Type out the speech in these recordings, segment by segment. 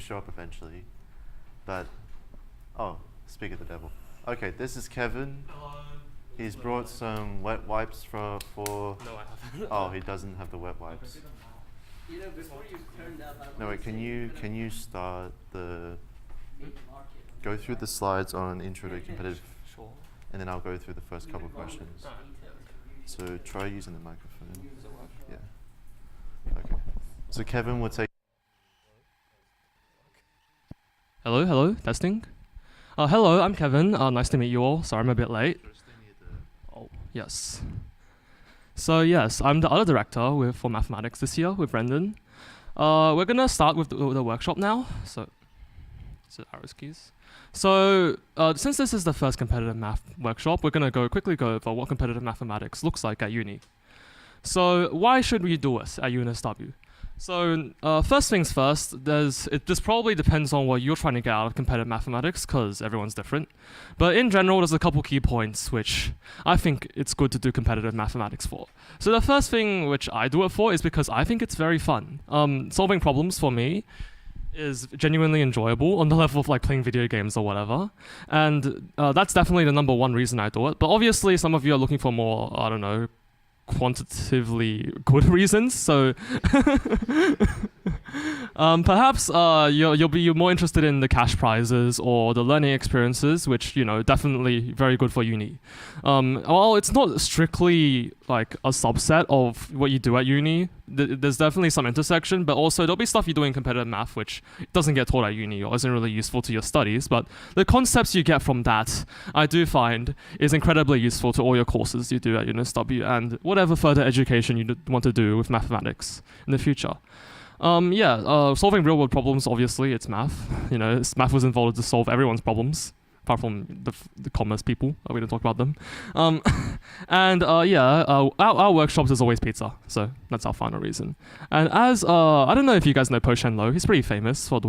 show up eventually. But, oh, speak of the devil. Okay, this is Kevin. He's brought some wet wipes for No, I haven't. oh, he doesn't have the wet wipes. You know, before you turn that up. No, wait, can you start the, go through the slides on intro to competitive, Sure. and then I'll go through the first couple of questions. So try using the microphone. Does it work? Yeah. Okay. So Kevin will take. Hello, testing. Hello, I'm Kevin. Nice to meet you all. Sorry I'm a bit late. Oh, yes. So yes, I'm the other director for mathematics this year with Brendan. We're gonna start with the workshop now. So arrows keys. So since this is the first competitive math workshop, we're gonna quickly go over what competitive mathematics looks like at uni. So why should we do it at UNSW? So first things first, this probably depends on what you're trying to get out of competitive mathematics, because everyone's different. But in general, there's a couple key points which I think it's good to do competitive mathematics for. So the first thing which I do it for is because I think it's very fun. Solving problems for me is genuinely enjoyable on the level of like playing video games or whatever. And that's definitely the number one reason I do it. But obviously some of you are looking for more, I don't know, quantitatively good reasons, so perhaps you'll be more interested in the cash prizes or the learning experiences, which, you know, definitely very good for uni. Well, it's not strictly like a subset of what you do at uni. There's definitely some intersection, but also there'll be stuff you do in competitive math which doesn't get taught at uni or isn't really useful to your studies, but the concepts you get from that, I do find, is incredibly useful to all your courses you do at UNSW and whatever further education you want to do with mathematics in the future. Solving real world problems, obviously, it's math. You know, math was involved to solve everyone's problems, apart from the commerce people. We don't talk about them. Our workshops is always pizza, so that's our final reason. And as, I don't know if you guys know Po Shen Lo, he's pretty famous for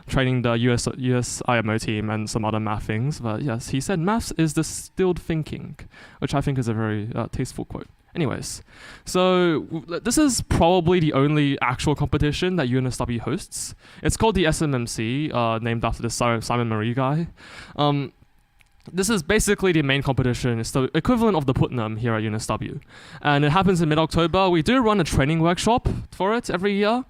training the US IMO team and some other math things, but yes, he said maths is distilled thinking, which I think is a very tasteful quote. Anyways, so this is probably the only actual competition that UNSW hosts. It's called the SMMC, named after the Simon Marie guy. This is basically the main competition. It's the equivalent of the Putnam here at UNSW. And it happens in mid-October. We do run a training workshop for it every year.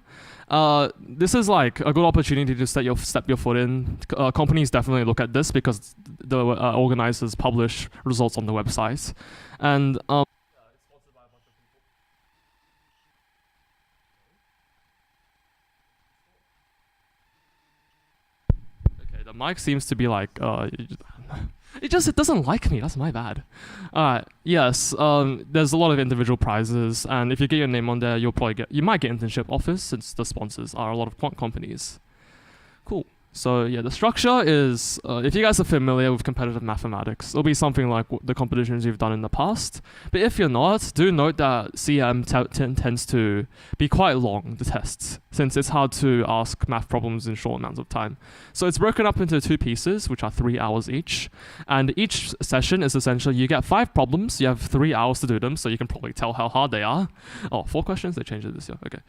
This is like a good opportunity to step your foot in. Companies definitely look at this because the organizers publish results on the website. And the mic seems to be like, it doesn't like me, that's my bad. Yes, there's a lot of individual prizes, and if you get your name on there, you might get internship offers since the sponsors are a lot of quant companies. Cool. So yeah, the structure is, if you guys are familiar with competitive mathematics, it'll be something like the competitions you've done in the past. But if you're not, do note that CM tends to be quite long, the tests, since it's hard to ask math problems in short amounts of time. So it's broken up into 2 pieces, which are 3 hours each. And each session is essentially, you get 5 problems, you have 3 hours to do them, so you can probably tell how hard they are. Oh, 4 questions? They changed it this year, okay.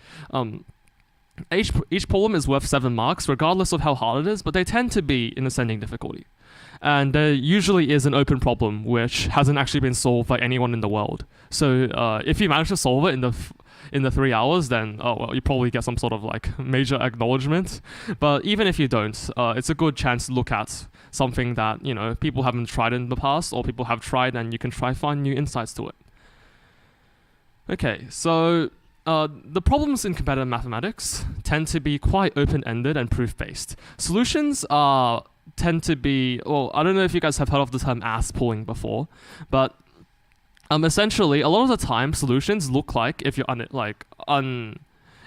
Each problem is worth 7 marks, regardless of how hard it is, but they tend to be in ascending difficulty. And there usually is an open problem which hasn't actually been solved by anyone in the world. So if you manage to solve it in the 3 hours, then you probably get some sort of like major acknowledgement. But even if you don't, it's a good chance to look at something that, you know, people haven't tried in the past, or people have tried, and you can find new insights to it. Okay, so the problems in competitive mathematics tend to be quite open-ended and proof-based. Solutions tend to be, well, I don't know if you guys have heard of the term ass pulling before, but essentially, a lot of the time, solutions look like, if you're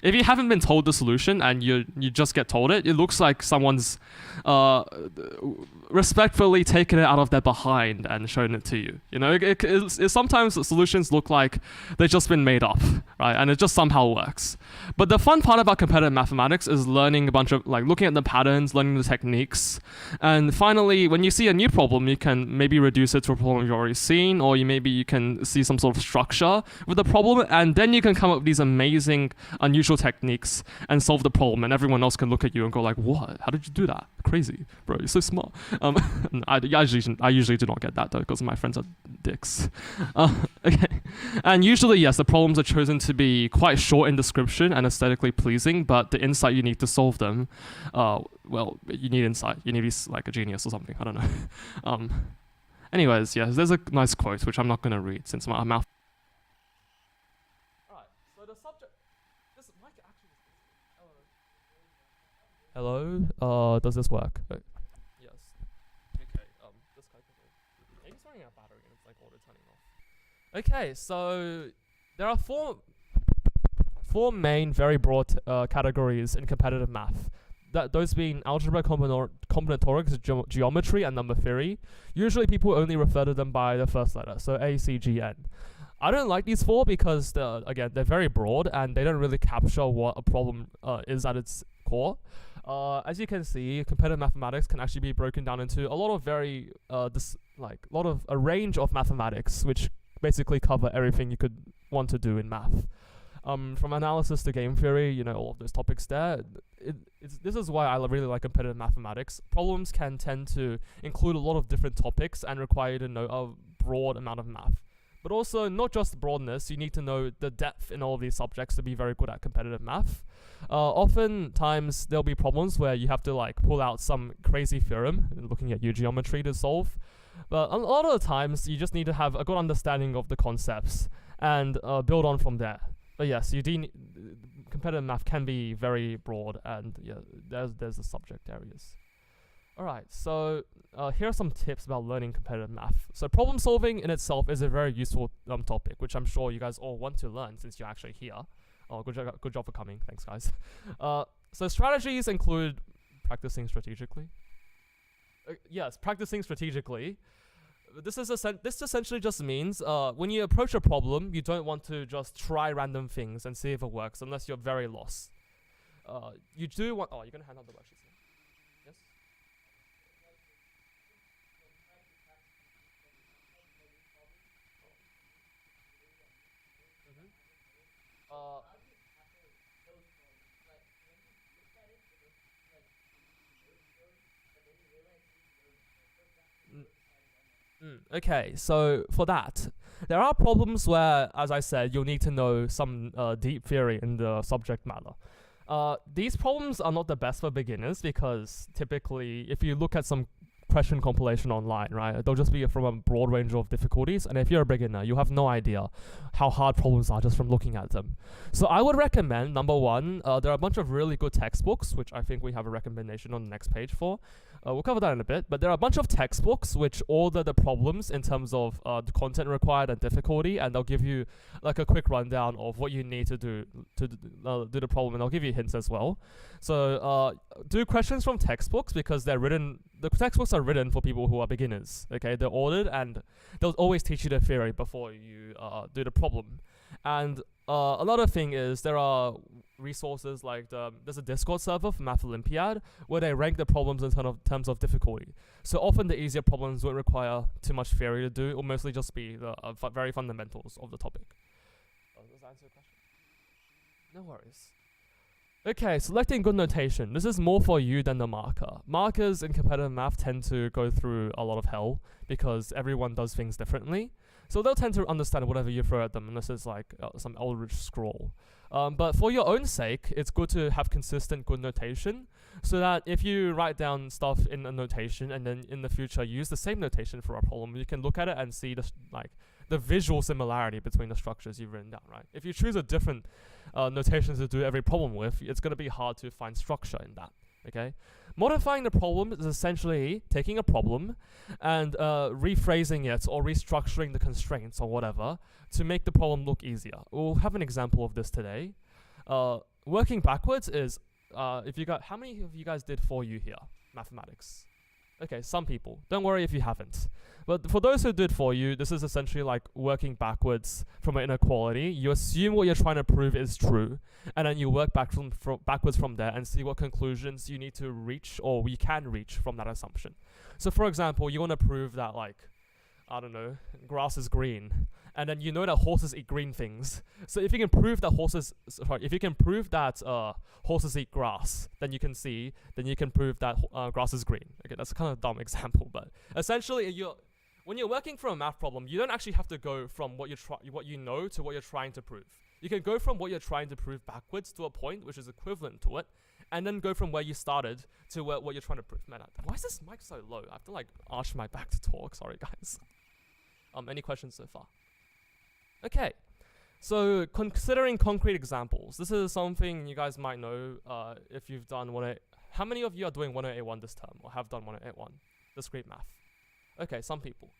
if you haven't been told the solution and you just get told it, it looks like someone's respectfully taken it out of their behind and shown it to you. You know, sometimes the solutions look like they've just been made up, right? And it just somehow works. But the fun part about competitive mathematics is learning a bunch of, like, looking at the patterns, learning the techniques. And finally, when you see a new problem, you can maybe reduce it to a problem you've already seen, or you can see some sort of structure with the problem, and then you can come up with these amazing, unusual usual techniques and solve the problem, and everyone else can look at you and go like, what? How did you do that? Crazy, bro, you're so smart. I usually do not get that though, because my friends are dicks. Okay, and usually, yes, the problems are chosen to be quite short in description and aesthetically pleasing, but the insight you need to solve them, well, you need insight. You need to be like a genius or something, I don't know. Anyways, yes, there's a nice quote, which I'm not going to read since my mouth. Alright, so the subject... This mic actually... Hello? Does this work? Yes. Okay, this guy can... Maybe it's running out of battery and it's like auto turning off. Okay, so there are four main, very broad categories in competitive math. Those being algebra, combinatorics, geometry, and number theory. Usually people only refer to them by the first letter, so A, C, G, N. I don't like these four because, again, they're very broad and they don't really capture what a problem is at its core. As you can see, competitive mathematics can actually be broken down into a lot of a range of mathematics, which basically cover everything you could want to do in math. From analysis to game theory, you know, all of those topics there. This is why I really like competitive mathematics. Problems can tend to include a lot of different topics and require you to know a broad amount of math. But also, not just broadness, you need to know the depth in all of these subjects to be very good at competitive math. Oftentimes, there'll be problems where you have to like pull out some crazy theorem, looking at your geometry to solve. But a lot of the times, you just need to have a good understanding of the concepts and build on from there. But yes, competitive math can be very broad, and yeah, there's the subject areas. Alright, so here are some tips about learning competitive math. So problem solving in itself is a very useful topic, which I'm sure you guys all want to learn since you're actually here. Oh, good job for coming. Thanks, guys. So strategies include practicing strategically. Yes, practicing strategically. This essentially just means when you approach a problem, you don't want to just try random things and see if it works unless you're very lost. You do want... Oh, you're going to hand out the worksheets now? Yes? Okay, so for that, there are problems where, as I said, you'll need to know some deep theory in the subject matter. These problems are not the best for beginners because typically, if you look at some question compilation online, right, they'll just be from a broad range of difficulties, and if you're a beginner, you have no idea how hard problems are just from looking at them. So I would recommend, number one, there are a bunch of really good textbooks, which I think we have a recommendation on the next page for. We'll cover that in a bit, but there are a bunch of textbooks which order the problems in terms of the content required and difficulty, and they'll give you like a quick rundown of what you need to do the problem, and they'll give you hints as well. So do questions from textbooks because the textbooks are written for people who are beginners, okay? They're ordered and they'll always teach you the theory before you do the problem. And another thing is there are resources like there's a Discord server for Math Olympiad where they rank the problems in terms of difficulty. So often the easier problems won't require too much theory to do. It'll mostly just be the very fundamentals of the topic. Does that answer your question? No worries. Okay, selecting good notation. This is more for you than the marker. Markers in competitive math tend to go through a lot of hell because everyone does things differently. So they'll tend to understand whatever you throw at them unless it's like some Eldritch scroll. But for your own sake, it's good to have consistent good notation so that if you write down stuff in a notation and then in the future use the same notation for a problem, you can look at it and see the visual similarity between the structures you've written down, right? If you choose a different notation to do every problem with, it's going to be hard to find structure in that, okay? Modifying the problem is essentially taking a problem and rephrasing it or restructuring the constraints or whatever to make the problem look easier. We'll have an example of this today. Working backwards is, how many of you guys did 4U here? Mathematics. Okay, some people. Don't worry if you haven't. But for those who did 4U, this is essentially like working backwards from an inequality. You assume what you're trying to prove is true, and then you work backwards from there and see what conclusions you need to reach or we can reach from that assumption. So for example, you want to prove that grass is green, and then you know that horses eat green things. So if you can prove that horses eat grass, then you can prove that grass is green. Okay, that's kind of a dumb example, but essentially when you're working from a math problem, you don't actually have to go from what you know to what you're trying to prove. You can go from what you're trying to prove backwards to a point which is equivalent to it, and then go from where you started to what you're trying to prove. Man, why is this mic so low? I have to like arch my back to talk. Sorry, guys. Any questions so far? Okay. So considering concrete examples, this is something you guys might know if you've done 108. How many of you are doing 1081 this term or have done 1081? Discrete math. Okay, some people.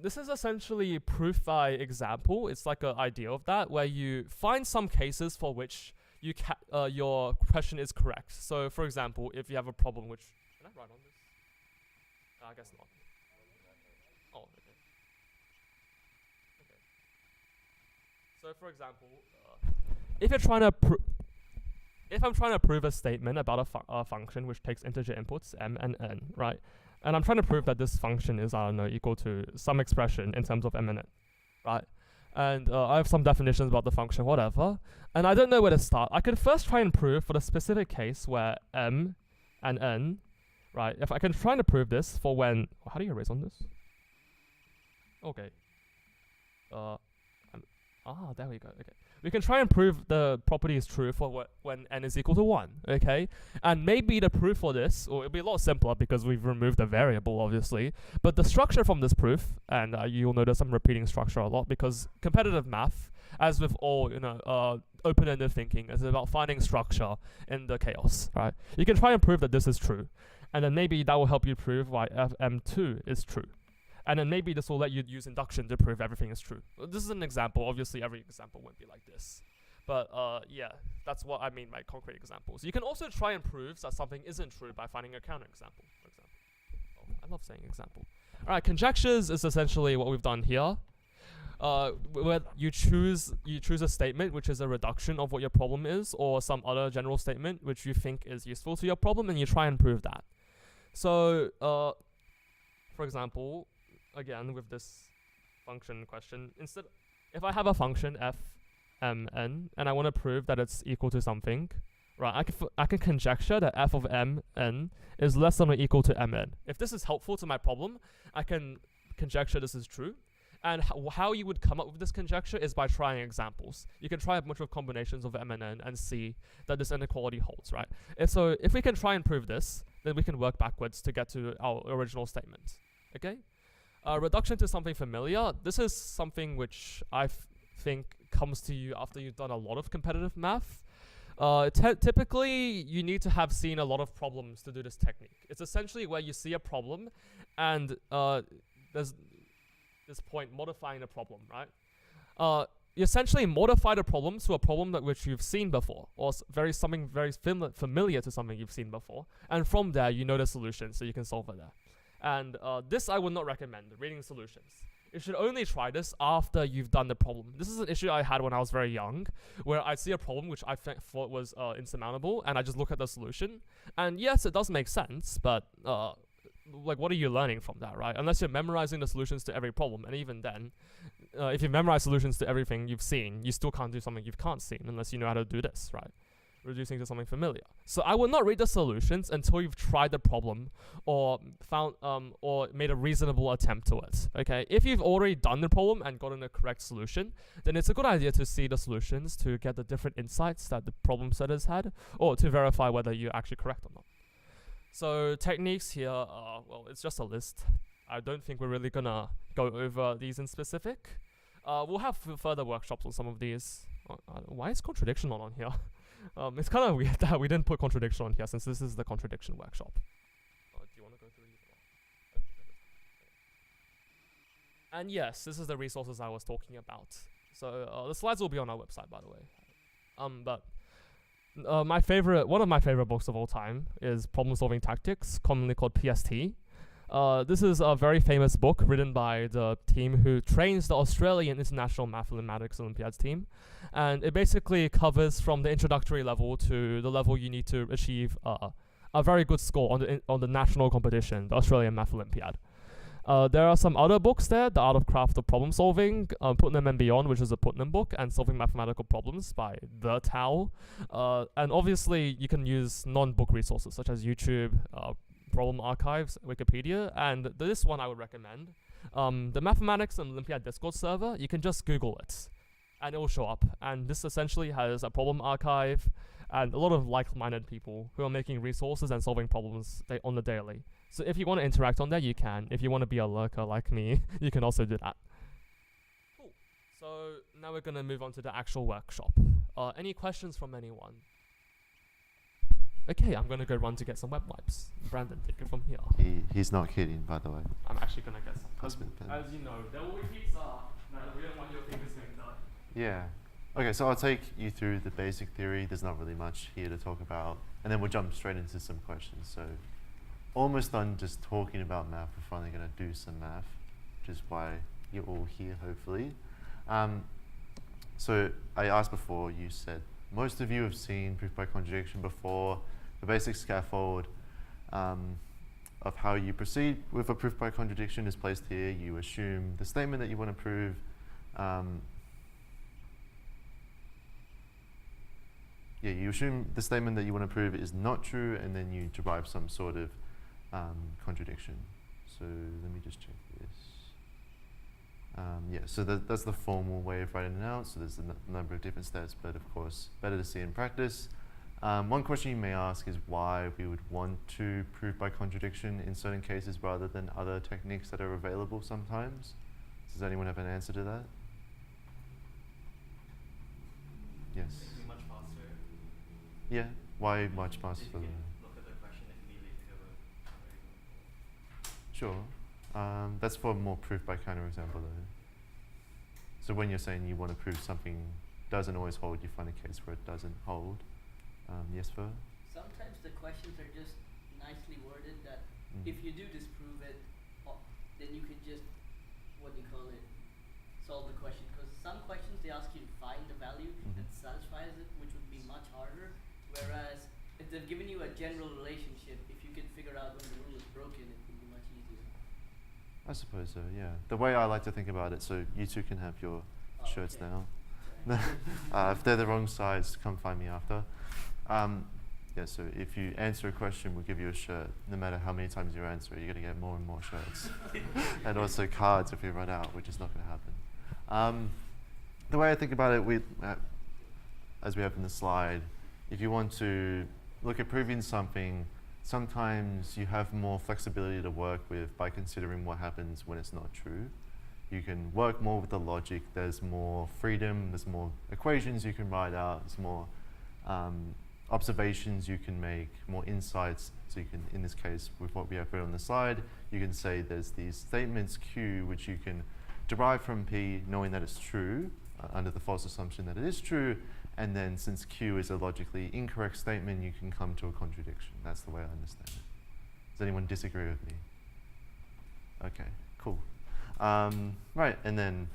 This is essentially proof by example. It's like an idea of that, where you find some cases for which your question is correct. So, for example, if you have a problem which... Can I write on this? I guess not. Oh, okay. Okay. So, for example, if I'm trying to prove a statement about a function which takes integer inputs, m and n, right? And I'm trying to prove that this function is, I don't know, equal to some expression in terms of m and n, right? And I have some definitions about the function, whatever. And I don't know where to start. I could first try and prove for the specific case where m and n, right? If I can try to prove this for when... How do you erase on this? Okay. There we go. Okay. We can try and prove the property is true for when n is equal to 1, okay? And maybe the proof for this, or it'll be a lot simpler because we've removed the variable, obviously, but the structure from this proof, and you'll notice I'm repeating structure a lot because competitive math, as with all, open-ended thinking, is about finding structure in the chaos, right? You can try and prove that this is true, and then maybe that will help you prove why fm2 is true. And then maybe this will let you use induction to prove everything is true. This is an example. Obviously, every example won't be like this. But yeah, that's what I mean by concrete examples. You can also try and prove that something isn't true by finding a counterexample, for example. Oh, I love saying example. All right, conjectures is essentially what we've done here. Where you choose a statement which is a reduction of what your problem is, or some other general statement which you think is useful to your problem, and you try and prove that. So, for example, again, with this function question, if I have a function f m n and I want to prove that it's equal to something, right? I can conjecture that f of m n is less than or equal to m n. If this is helpful to my problem, I can conjecture this is true. And how you would come up with this conjecture is by trying examples. You can try a bunch of combinations of m and n and see that this inequality holds, right? If we can try and prove this, then we can work backwards to get to our original statement. Okay? Reduction to something familiar. This is something which I think comes to you after you've done a lot of competitive math. Typically, you need to have seen a lot of problems to do this technique. It's essentially where you see a problem and there's this point modifying the problem, right? You essentially modify the problem to a problem which you've seen before, or something very familiar to something you've seen before. And from there, you know the solution, so you can solve it there. And this I would not recommend, reading solutions. You should only try this after you've done the problem. This is an issue I had when I was very young, where I see a problem which I thought was insurmountable, and I just look at the solution. And yes, it does make sense, but what are you learning from that, right? Unless you're memorizing the solutions to every problem, and even then, if you memorize solutions to everything you've seen, you still can't do something you can't see unless you know how to do this, right? Reducing to something familiar. So I will not read the solutions until you've tried the problem or found or made a reasonable attempt to it. Okay, if you've already done the problem and gotten the correct solution, then it's a good idea to see the solutions to get the different insights that the problem setters had, or to verify whether you're actually correct or not. So techniques here are, well, it's just a list. I don't think we're really gonna go over these in specific. We'll have further workshops on some of these. Why is contradiction not on here? It's kind of weird that we didn't put contradiction on here, since this is the contradiction workshop. Do you want to go through these? And yes, this is the resources I was talking about. So the slides will be on our website, by the way. But one of my favorite books of all time is Problem Solving Tactics, commonly called PST. This is a very famous book written by the team who trains the Australian International Mathematics Olympiads team. And it basically covers from the introductory level to the level you need to achieve a very good score on the national competition, the Australian Math Olympiad. There are some other books there, The Art of Craft of Problem Solving, Putnam and Beyond, which is a Putnam book, and Solving Mathematical Problems by The Tao. And obviously, you can use non-book resources such as YouTube, Problem Archives, Wikipedia, and this one I would recommend. The Mathematics and Olympiad Discord server, you can just Google it, and it will show up. And this essentially has a problem archive and a lot of like-minded people who are making resources and solving problems on the daily. So if you want to interact on there, you can. If you want to be a lurker like me, you can also do that. Cool. So now we're going to move on to the actual workshop. Any questions from anyone? Okay, I'm going to go run to get some web wipes. Brandon, take it from here. He's not kidding, by the way. I'm actually going to get some. Husband pen. As you know, there will be pizza. No, we don't want your fingers getting dirty. Yeah. Okay, so I'll take you through the basic theory. There's not really much here to talk about. And then we'll jump straight into some questions. So almost done just talking about math. We're finally going to do some math, which is why you're all here, hopefully. So I asked before, you said most of you have seen proof by contradiction before. The basic scaffold of how you proceed with a proof by contradiction is placed here. You assume the statement that you want to prove. You assume the statement that you want to prove is not true, and then you derive some sort of contradiction. So let me just check this. So that's the formal way of writing it out. So there's a number of different steps, but of course, better to see in practice. One question you may ask is why we would want to prove by contradiction in certain cases rather than other techniques that are available sometimes. Does anyone have an answer to that? Yes. Much faster. Yeah. Why much faster? You can look at the question and immediately feel it. Sure. That's for a more proof by counterexample though. So when you're saying you want to prove something doesn't always hold, you find a case where it doesn't hold. Yes, Fer? Sometimes the questions are just nicely worded that if you do disprove it, then you can just, solve the question. Because some questions they ask you to find the value that satisfies it, which would be much harder. Whereas if they've given you a general relationship, if you can figure out when the rule is broken, it would be much easier. I suppose so, yeah. The way I like to think about it, so you two can have your shirts okay. now. If they're the wrong size, come find me after. So if you answer a question, we'll give you a shirt. No matter how many times you answer it, you're going to get more and more shirts. And also cards if we run out, which is not going to happen. The way I think about it, as we have in the slide, if you want to look at proving something, sometimes you have more flexibility to work with by considering what happens when it's not true. You can work more with the logic. There's more freedom. There's more equations you can write out. There's more observations you can make, more insights. So you can, in this case, with what we have put on the slide, you can say there's these statements Q, which you can derive from P, knowing that it's true, under the false assumption that it is true. And then since Q is a logically incorrect statement, you can come to a contradiction. That's the way I understand it. Does anyone disagree with me? Okay, cool. Right, and then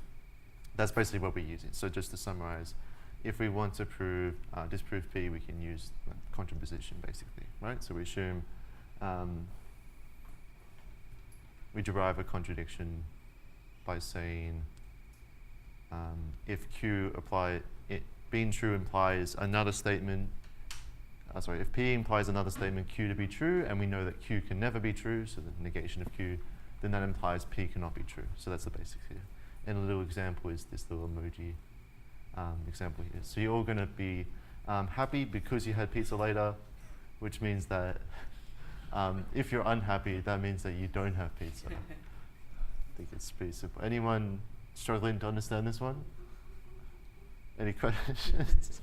that's basically what we're using. So just to summarize, if we want to disprove P, we can use contraposition basically, right? So we assume we derive a contradiction by saying if being true implies another statement, if P implies another statement Q to be true, and we know that Q can never be true, so the negation of Q, then that implies P cannot be true. So that's the basics here. And a little example is this little emoji example here. So you're all going to be happy because you had pizza later, which means that if you're unhappy, that means that you don't have pizza. I think it's pretty simple. Anyone struggling to understand this one? Any questions?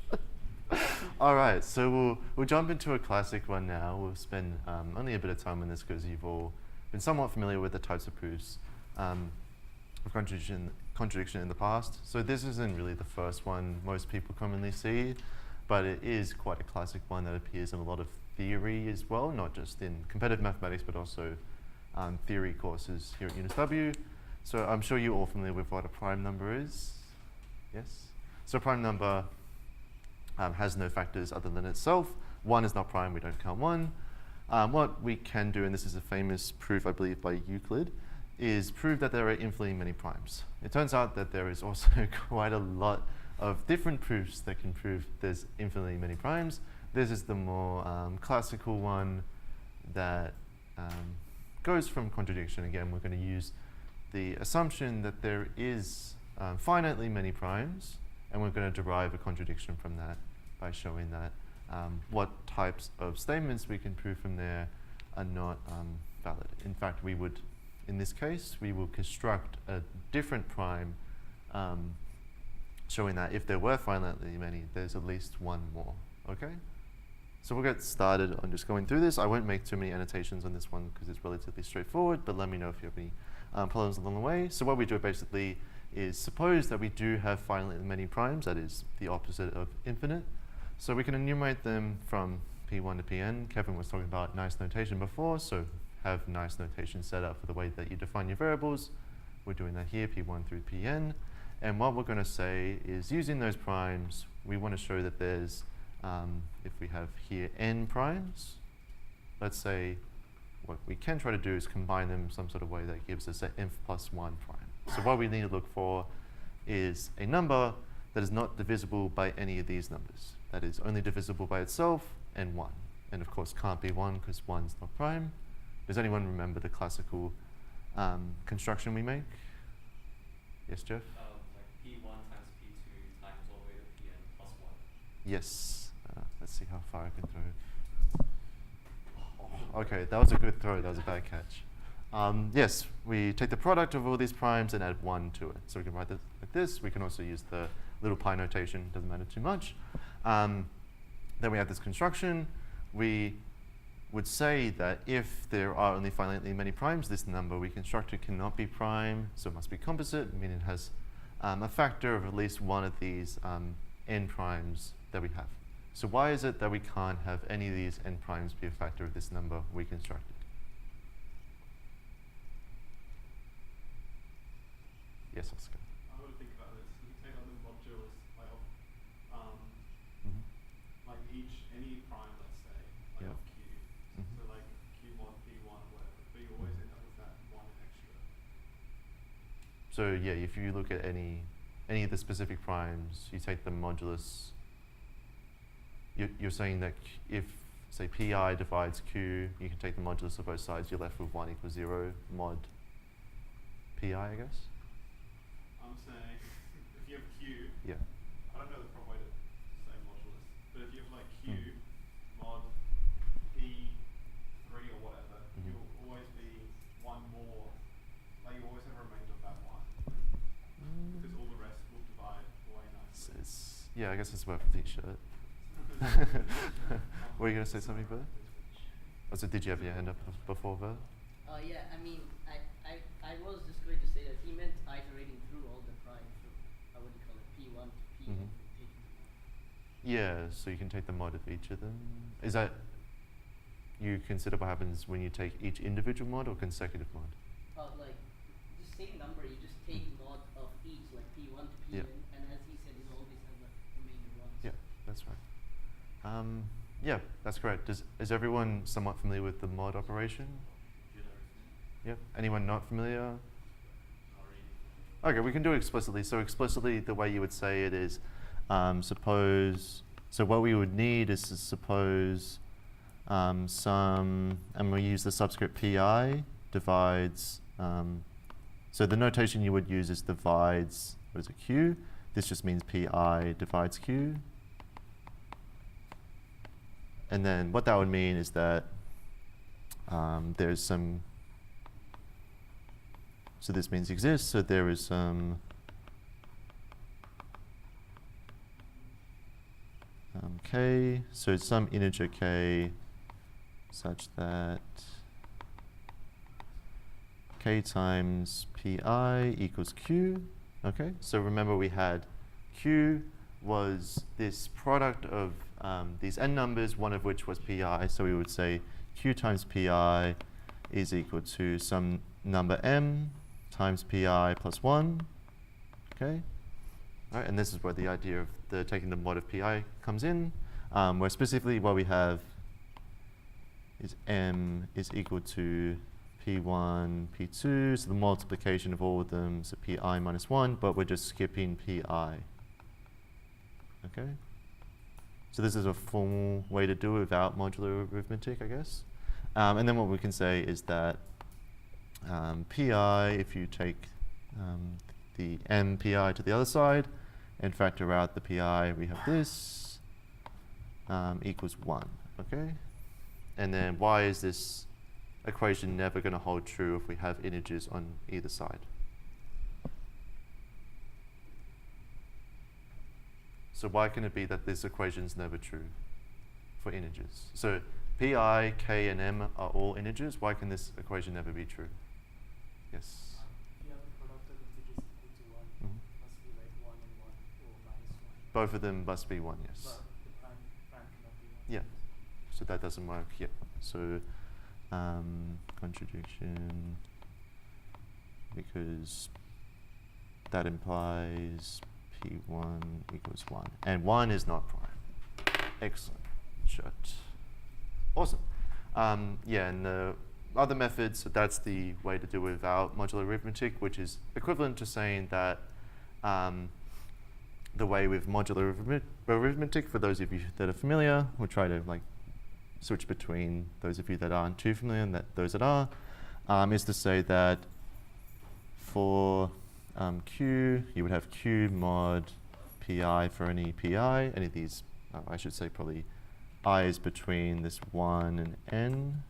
All right, so we'll jump into a classic one now. We'll spend only a bit of time on this because you've all been somewhat familiar with the types of proofs of contradiction in the past. So this isn't really the first one most people commonly see, but it is quite a classic one that appears in a lot of theory as well, not just in competitive mathematics, but also theory courses here at UNSW. So I'm sure you're all familiar with what a prime number is. Yes? So a prime number has no factors other than itself. 1 is not prime, we don't count 1. What we can do, and this is a famous proof, I believe, by Euclid, is prove that there are infinitely many primes. It turns out that there is also quite a lot of different proofs that can prove there's infinitely many primes. This is the more classical one that goes from contradiction. Again, we're going to use the assumption that there is finitely many primes, and we're going to derive a contradiction from that by showing that what types of statements we can prove from there are not valid. In fact, we would, in this case, we will construct a different prime showing that if there were finitely many, there's at least one more, okay? So we'll get started on just going through this. I won't make too many annotations on this one because it's relatively straightforward, but let me know if you have any problems along the way. So what we do basically is suppose that we do have finitely many primes, that is the opposite of infinite. So we can enumerate them from P1 to Pn. Kevin was talking about nice notation before, so have nice notation set up for the way that you define your variables. We're doing that here, P1 through Pn. And what we're going to say is using those primes, we want to show that there's, if we have here n primes, let's say what we can try to do is combine them some sort of way that gives us an n plus 1 prime. So what we need to look for is a number that is not divisible by any of these numbers. That is only divisible by itself and 1. And of course can't be 1 because 1's not prime. Does anyone remember the classical construction we make? Yes, Jeff? Like P1 times P2 times all the way to Pn plus 1. Yes. Let's see how far I can throw. Okay, that was a good throw. That was a bad catch. Yes, we take the product of all these primes and add 1 to it. So we can write this like this. We can also use the little pi notation. Doesn't matter too much. Then we have this construction. We would say that if there are only finitely many primes, this number we constructed cannot be prime, so it must be composite, meaning it has a factor of at least one of these n primes that we have. So why is it that we can't have any of these n primes be a factor of this number we constructed? Yes, Oscar. I would think about this. You take on the modulus like any prime, let's say, like Yep. of q. So like q mod p1 or whatever, but you always end up with that one extra. So yeah, if you look at any of the specific primes, you take the modulus. You're saying that if, say, pi divides q, you can take the modulus of both sides, you're left with 1 equals 0 mod pi, I guess? I'm saying if you have q, Yeah. I don't know the proper way to say modulus, but if you have like q mod p3 or whatever, you'll always be one more, like you always have a remainder of that one, because all the rest will divide away nicely. Yeah, I guess it's worth a t-shirt. Were you going to say something, Bert? Oh, so did you have your hand up before, Bert? Yeah, I mean, I was just going to say that he meant iterating through all the primes. So how would you call it? P1 to Pn. Yeah, so you can take the mod of each of them. Is that, you consider what happens when you take each individual mod or consecutive mod? Like, the same number, you just take mod of each, like P1 to Pn, and as he said, you always have the remainder ones. Yeah, that's right. Yeah, that's correct. Is everyone somewhat familiar with the mod operation? Yep. Anyone not familiar? Okay, we can do it explicitly. So explicitly, the way you would say it is, suppose, so what we would need is to suppose and we use the subscript pi divides, so the notation you would use is divides, what is it, q? This just means pi divides q. And then what that would mean is that there's some, so this means exists, so there is some k, so some integer k such that k times pi equals q. Okay, so remember we had q was this product of these n numbers, one of which was pi, so we would say q times pi is equal to some number m times pi plus 1, okay? All right, and this is where the idea of the taking the mod of pi comes in, where specifically what we have is m is equal to P1, P2, so the multiplication of all of them, so Pi minus 1, but we're just skipping Pi. Okay? So this is a formal way to do it without modular arithmetic, I guess. And then what we can say is that Pi, if you take the m Pi to the other side and factor out the Pi, we have this equals 1, okay? And then why is this equation never going to hold true if we have integers on either side? So why can it be that this equation is never true for integers? So Pi, k, and m are all integers. Why can this equation never be true? Yes? If you have a product of integers equal to 1, Mhm. must be like 1 and 1 or minus 1. Both of them must be 1, yes. But the prime cannot be 1. Yeah. So that doesn't work. Yeah. So contradiction, because that implies P1 equals 1. And 1 is not prime. Excellent. Shut. Awesome. Yeah, and the other methods, so that's the way to do it without modular arithmetic, which is equivalent to saying that the way with modular arithmetic, for those of you that are familiar, we'll try to like switch between those of you that aren't too familiar and those that are, is to say that for Q, you would have Q mod Pi for any Pi, any of these, I should say probably I is between this 1 and n.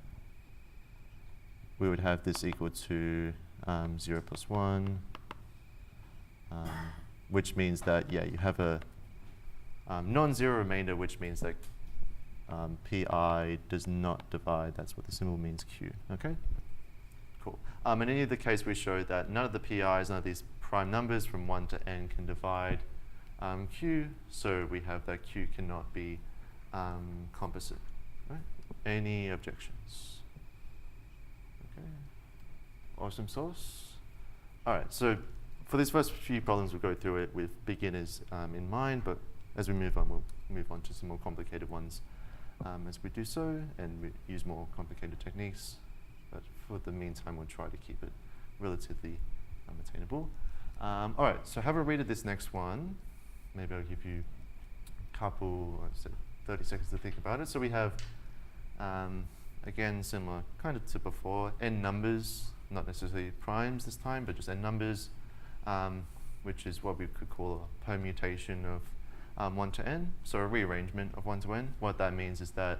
We would have this equal to 0 plus 1, which means that, yeah, you have a non-zero remainder, which means that Pi does not divide. That's what the symbol means, Q. Okay? Cool. In any of the case, we showed that none of the Pi's, none of these prime numbers from 1 to n can divide Q, so we have that Q cannot be composite. Right? Any objections? Okay. Awesome sauce. All right, so for these first few problems, we'll go through it with beginners in mind, but as we move on, we'll move on to some more complicated ones as we do so, and we use more complicated techniques. But for the meantime, we'll try to keep it relatively attainable. All right, so have a read of this next one. Maybe I'll give you a couple, 30 seconds to think about it. So we have, again, similar kind of to before, n numbers, not necessarily primes this time, but just n numbers, which is what we could call a permutation of 1 to n, so a rearrangement of 1 to n. What that means is that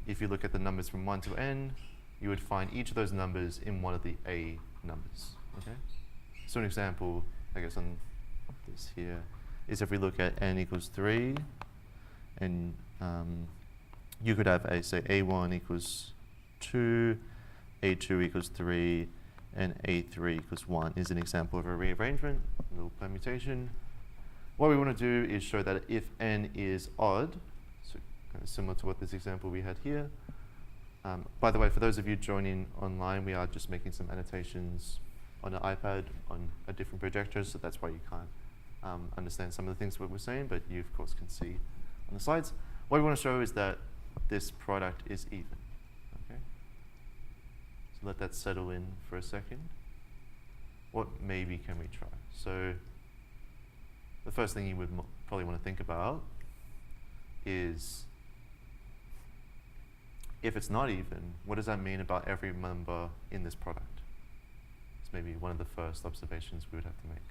if you look at the numbers from 1 to n, you would find each of those numbers in one of the a numbers. Okay? So an example, I guess on this here, is if we look at n equals 3, and you could have, say, a1 equals 2, a2 equals 3, and a3 equals 1 is an example of a rearrangement, a little permutation. What we want to do is show that if n is odd, so kind of similar to what this example we had here. By the way, for those of you joining online, we are just making some annotations on an iPad on a different projector, so that's why you can't understand some of the things what we're saying, but you, of course, can see on the slides. What we want to show is that this product is even. Okay? So let that settle in for a second. What maybe can we try? So the first thing you would probably want to think about is, if it's not even, what does that mean about every number in this product? It's maybe one of the first observations we would have to make.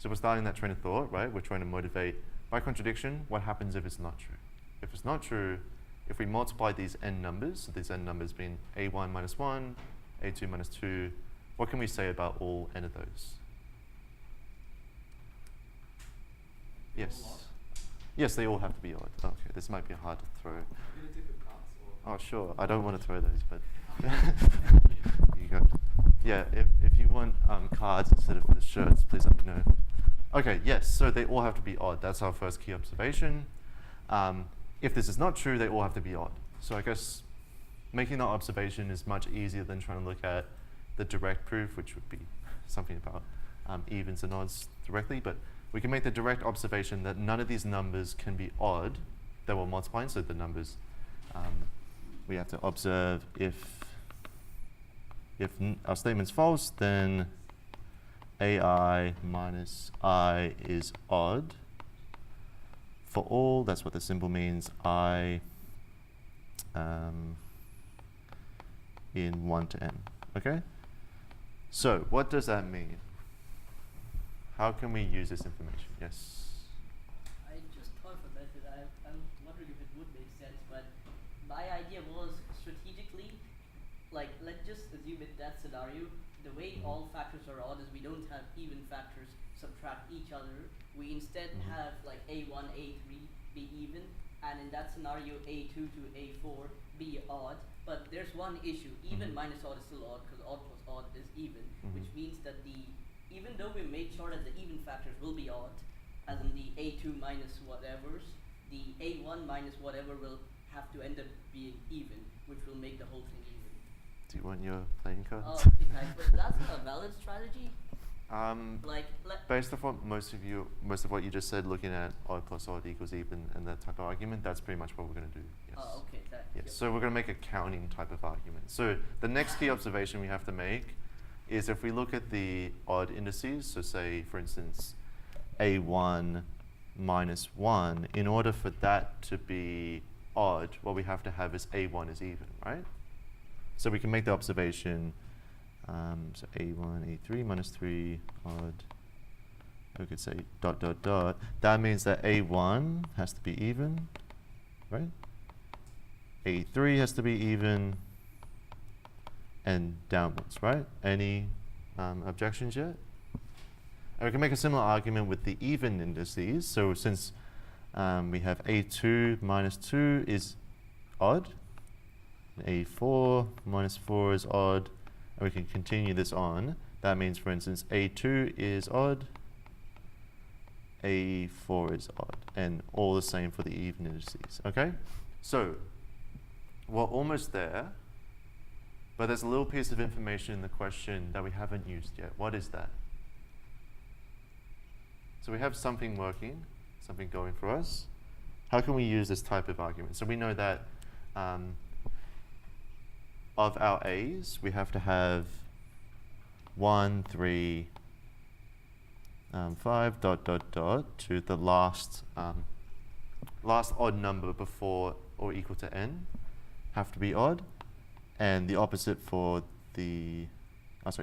So we're starting that train of thought, right? We're trying to motivate by contradiction, what happens if it's not true? If it's not true, if we multiply these n numbers, so these n numbers being a1 minus 1, a2 minus 2, what can we say about all n of those? Yes. Yes, they all have to be odd. Okay, this might be hard to throw. Are you going to take the cards or? Oh, sure. I don't want to throw those, but you got. Yeah, if you want cards instead of the shirts, please let me know. Okay, yes. So they all have to be odd. That's our first key observation. If this is not true, they all have to be odd. So I guess making that observation is much easier than trying to look at the direct proof, which would be something about evens and odds directly. But we can make the direct observation that none of these numbers can be odd that we're multiplying, so the numbers we have to observe if our statement's false, then AI minus I is odd. For all, that's what the symbol means, I in 1 to n. Okay? So what does that mean? How can we use this information? Yes? I just thought of a method. I'm wondering if it would make sense, but my idea was strategically, like, let's just assume in that scenario, the way all factors are odd is we don't have even factors subtract each other. We instead have like A1, A3 be even, and in that scenario A2 to A4 be odd. But there's one issue, even minus odd is still odd, because odd plus odd is even, which means that even though we made sure that the even factors will be odd, as in the A2 minus whatevers, the A1 minus whatever will have to end up being even, which will make the whole thing even. Do you want your playing cards? Oh, okay, but that's not a valid strategy. Based off most of what you just said, looking at odd plus odd equals even and that type of argument, that's pretty much what we're going to do. Yes. Oh, okay, that. Yes. Yep. So we're going to make a counting type of argument. So the next key observation we have to make is if we look at the odd indices, so say, for instance, A1 minus 1, in order for that to be odd, what we have to have is A1 is even, right? So we can make the observation, so A1, A3 minus 3, odd. We could say dot, dot, dot. That means that A1 has to be even, right? A3 has to be even, and downwards, right? Any objections yet? And we can make a similar argument with the even indices. So since we have A2 minus 2 is odd, A4 minus 4 is odd, and we can continue this on. That means, for instance, A2 is odd, A4 is odd, and all the same for the even indices, okay? So we're almost there, but there's a little piece of information in the question that we haven't used yet. What is that? So we have something working, something going for us. How can we use this type of argument? So we know that of our A's, we have to have 1, 3, 5, dot, dot, dot, to the last odd number before or equal to n have to be odd, and the opposite for the,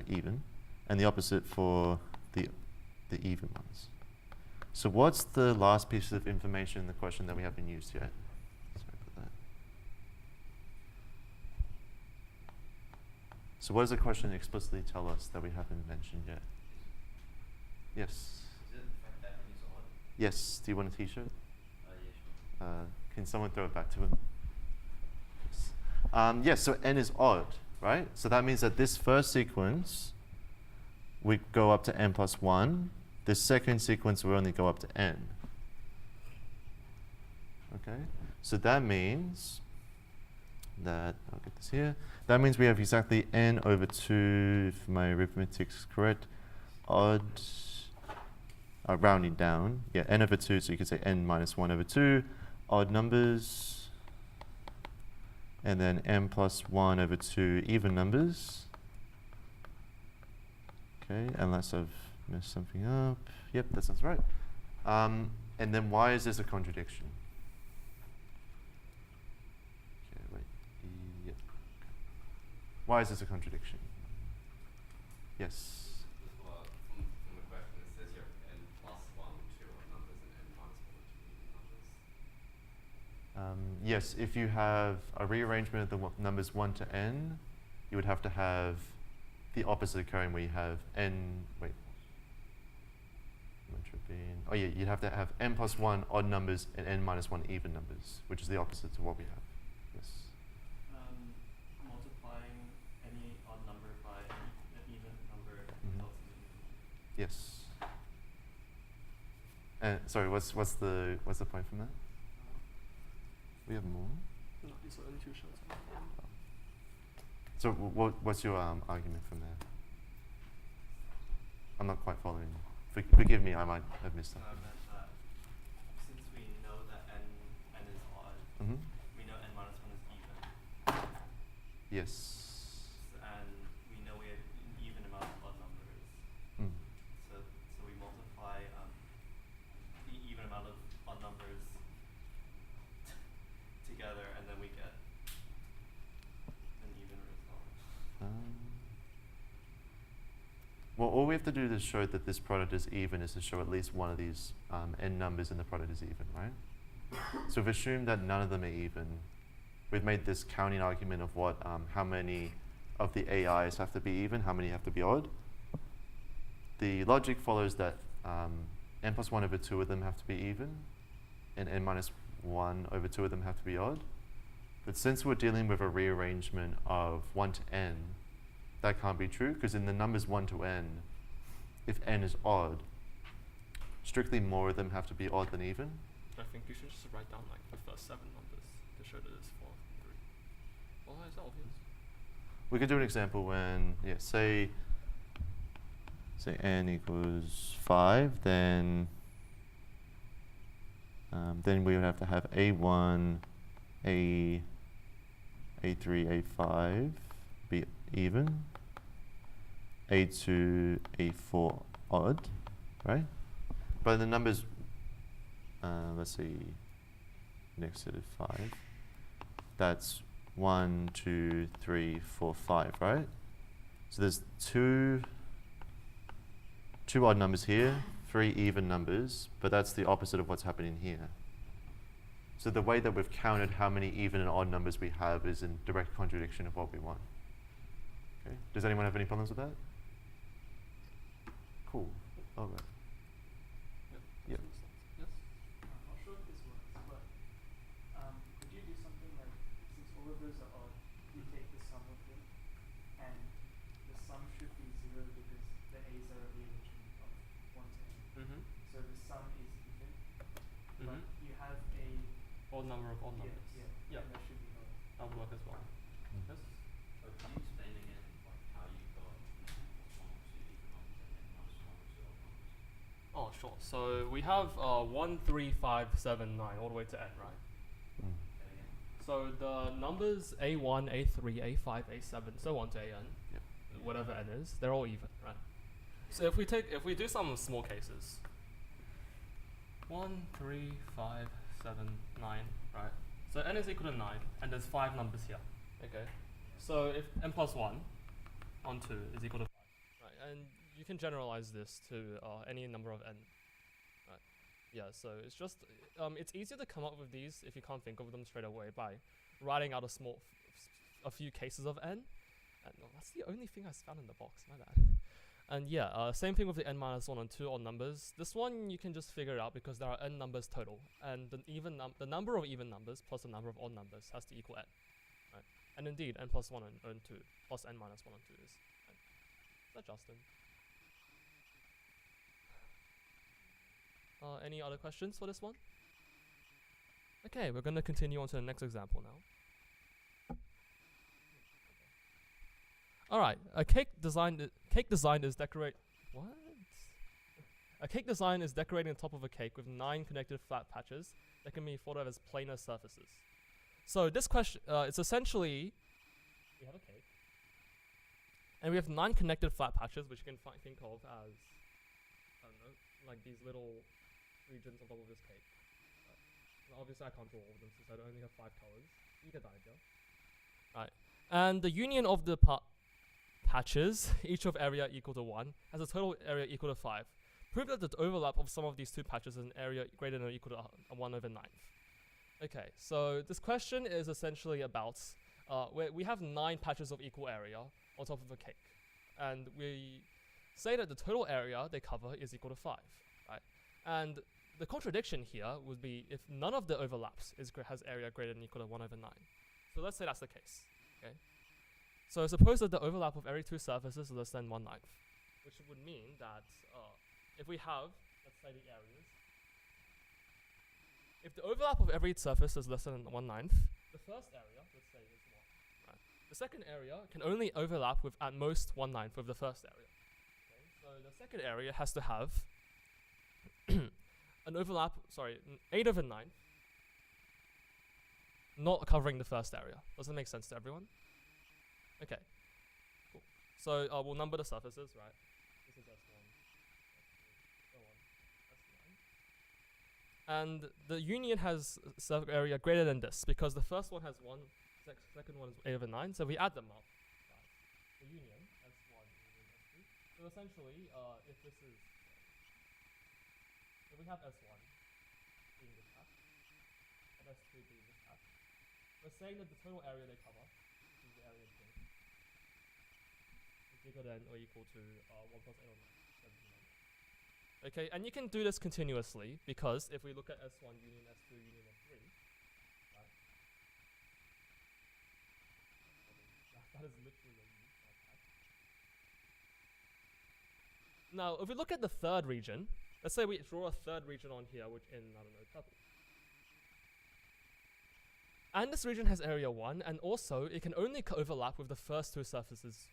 even, and the opposite for the even ones. So what's the last piece of information in the question that we haven't used yet? Sorry for that. So what does the question explicitly tell us that we haven't mentioned yet? Yes? Is it the fact that n is odd? Yes, do you want a t-shirt? Yeah, sure. Can someone throw it back to him? Yes, so n is odd, right? So that means that this first sequence, we go up to n plus 1. This second sequence will only go up to n. Okay, so that means that, I'll get this here, that means we have exactly n over 2, if my arithmetic's correct, odd, rounding down, yeah, n over 2, so you could say n minus 1 over 2, odd numbers, and then n plus 1 over 2 even numbers. Okay, unless I've messed something up. Yep, that sounds right. And then why is this a contradiction? Okay, wait. Yep. Why is this a contradiction? Yes. Well, from the question, it says here n plus 1, 2 odd numbers and n minus 1, 2 even numbers. Yes, if you have a rearrangement of the numbers 1 to n, you would have to have the opposite occurring where you have n, wait. Oh yeah, you'd have to have n plus 1 odd numbers and n minus 1 even numbers, which is the opposite to what we have. Yes. Multiplying any odd number by an even number results in an even number. Yes. And sorry, what's the point from that? We have more. No, these are only 2 shots. So what's your argument from there? I'm not quite following. Forgive me, I might have missed I something. meant that since we know that n is odd, Mm-hmm. we know n minus 1 is even. Yes. And we know we have an even amount of odd numbers. Mm. So we multiply the even amount of odd numbers together, and then we get an even result. Well, all we have to do to show that this product is even is to show at least one of these n numbers in the product is even, right? So we've assumed that none of them are even. We've made this counting argument of what, how many of the AIs have to be even, how many have to be odd. The logic follows that n plus 1 over 2 of them have to be even, and n minus 1 over 2 of them have to be odd. But since we're dealing with a rearrangement of 1 to n, that can't be true, because in the numbers 1 to n, if n is odd, strictly more of them have to be odd than even. I think you should just write down like the first 7 numbers to show that it's 4 and 3. Well, is that obvious? We could do an example when, yeah, say n equals 5, then we would have to have a1, a3, a5 be even, a2, a4 odd, right? But the numbers, let's see, negative 5, that's 1, 2, 3, 4, 5, right? So there's two odd numbers here, 3 even numbers, but that's the opposite of what's happening here. So the way that we've counted how many even and odd numbers we have is in direct contradiction of what we want. Okay. Does anyone have any problems with that? Cool. All right. Yep. Yes? I'm not sure if this works, but could you do something like, since all of those are odd, you take the sum of them, and the sum should be 0 because the a's are a rearrangement of 1 to n. Mm-hmm. So the sum is even, but Mm-hmm. you have a Odd number of odd yeah, numbers. yeah, Yeah. and that should be odd. That would work as well. Yes? So can you explain again like how you got n plus 1 or 2 even numbers and n minus 1 or 2 odd numbers? Oh, sure. So we have 1, 3, 5, 7, 9, all the way to n, right? Mm. Say again. So the numbers a1, a3, a5, a7, so on to an, Yep. whatever n is, they're all even, right? So if we do some small cases, 1, 3, 5, 7, 9, right? So n is equal to 9, and there's 5 numbers here, okay? So if n plus 1 on 2 is equal to 5, right? And you can generalize this to any number of n, right? Yeah, so it's just, it's easier to come up with these if you can't think of them straight away by writing out a few cases of n. And that's the only thing I found in the box, my bad. And yeah, same thing with the n minus 1 and 2 odd numbers. This one you can just figure out because there are n numbers total, and the number of even numbers plus the number of odd numbers has to equal n, right? And indeed, n plus 1 and 2 plus n minus 1 and 2 is n. Is that Justin? Any other questions for this one? Okay, we're going to continue on to the next example now. All right, a cake design is decorate. What? A cake design is decorating the top of a cake with 9 connected flat patches that can be thought of as planar surfaces. So this question, it's essentially, we have a cake, and we have 9 connected flat patches, which you can think of as, I don't know, like these little regions on top of this cake. Obviously, I can't draw all of them since I only have 5 colors. You get the idea. Right, and the union of the patches, each of area equal to 1, has a total area equal to 5. Prove that the overlap of some of these two patches is an area greater than or equal to 1 over 9. Okay, so this question is essentially about, we have 9 patches of equal area on top of a cake. And we say that the total area they cover is equal to 5, right? And the contradiction here would be if none of the overlaps has area greater than or equal to 1 over 9. So let's say that's the case, okay? So suppose that the overlap of every 2 surfaces is less than 1/9, which would mean that if we have, let's say the areas, if the overlap of every surface is less than 1/9, the first area, let's say, is 1. Right? The second area can only overlap with at most 1/9 with the first area. Okay? So the second area has to have an overlap, 8 over 9, not covering the first area. Does that make sense to everyone? Okay, cool. So we'll number the surfaces, right? This is S1, S2, S1, S9. And the union has surface area greater than this because the first one has 1, second one is 8/9, so we add them up. Right? The union, S1, union S2. So essentially, if this is, if we have S1 being this half, and S2 being this half, we're saying that the total area they cover, which is the area in pink, is bigger than or equal to 1 plus 8 or 9, 17 or 9. Okay, and you can do this continuously because if we look at S1 union S2 union S3, right? That is literally a U. Now, if we look at the third region, let's say we draw a third region on here, which in, I don't know, purple. And this region has area 1, and also it can only overlap with the first two surfaces,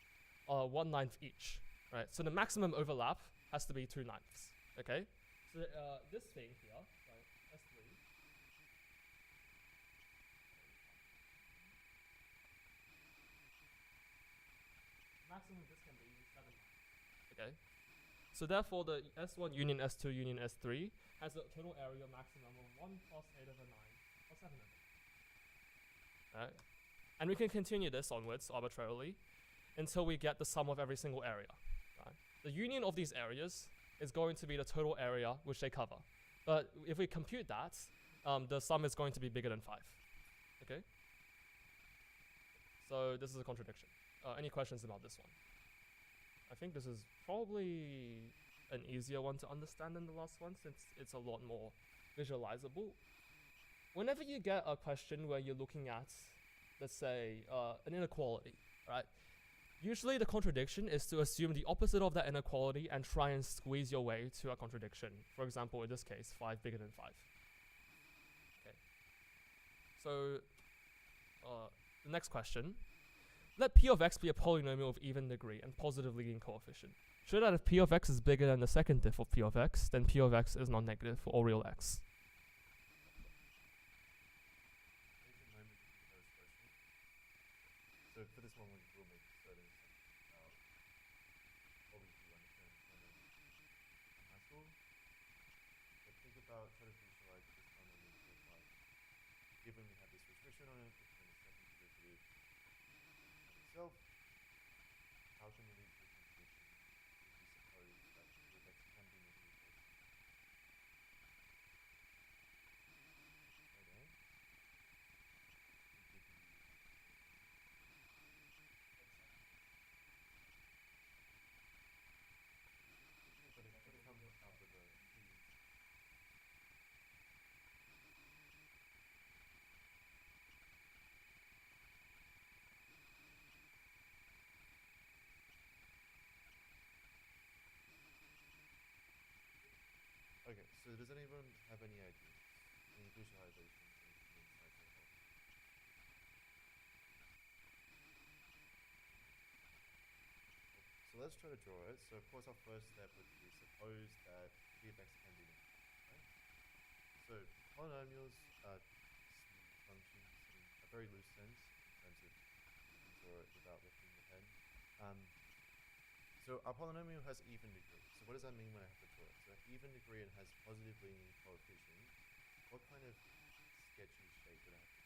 1/9 each, right? So the maximum overlap has to be 2/9. Okay? So this thing here, right, S3, maximum this can be 7/9. Okay? So therefore the S1 union S2 union S3 has a total area maximum of 1 plus 8/9 or 7/9. Right? And we can continue this onwards arbitrarily until we get the sum of every single area. Right? The union of these areas is going to be the total area which they cover. But if we compute that, the sum is going to be bigger than 5. Okay? So this is a contradiction. Any questions about this one? I think this is probably an easier one to understand than the last one since it's a lot more visualizable. Whenever you get a question where you're looking at, let's say, an inequality, right? Usually the contradiction is to assume the opposite of that inequality and try and squeeze your way to a contradiction. For example, in this case, 5 bigger than 5. Okay. So, the next question. Let p of x be a polynomial of even degree and positive leading coefficient. Show that if p of x is bigger than the second diff of p of x, then p of x is non-negative for all real x. So for this one, we'll make certain obviously understand in high school. But think about trying to visualize this polynomial to look like. Given we have this restriction on it, it's going to second derivative of itself. How can we lead to a contradiction if we suppose that p of x can be negative? Okay. But it's going to come out with a Okay, so does anyone have any ideas? Any visualizations? Any insights at all? So let's try to draw it. So of course our first step would be suppose that p of x can be negative, right? So polynomials are smooth functions in a very loose sense in terms of you can draw it without lifting the pen. So our polynomial has even degree. So what does that mean when I have to draw it? So even degree and has positive leading coefficient. What kind of sketchy shape would I have to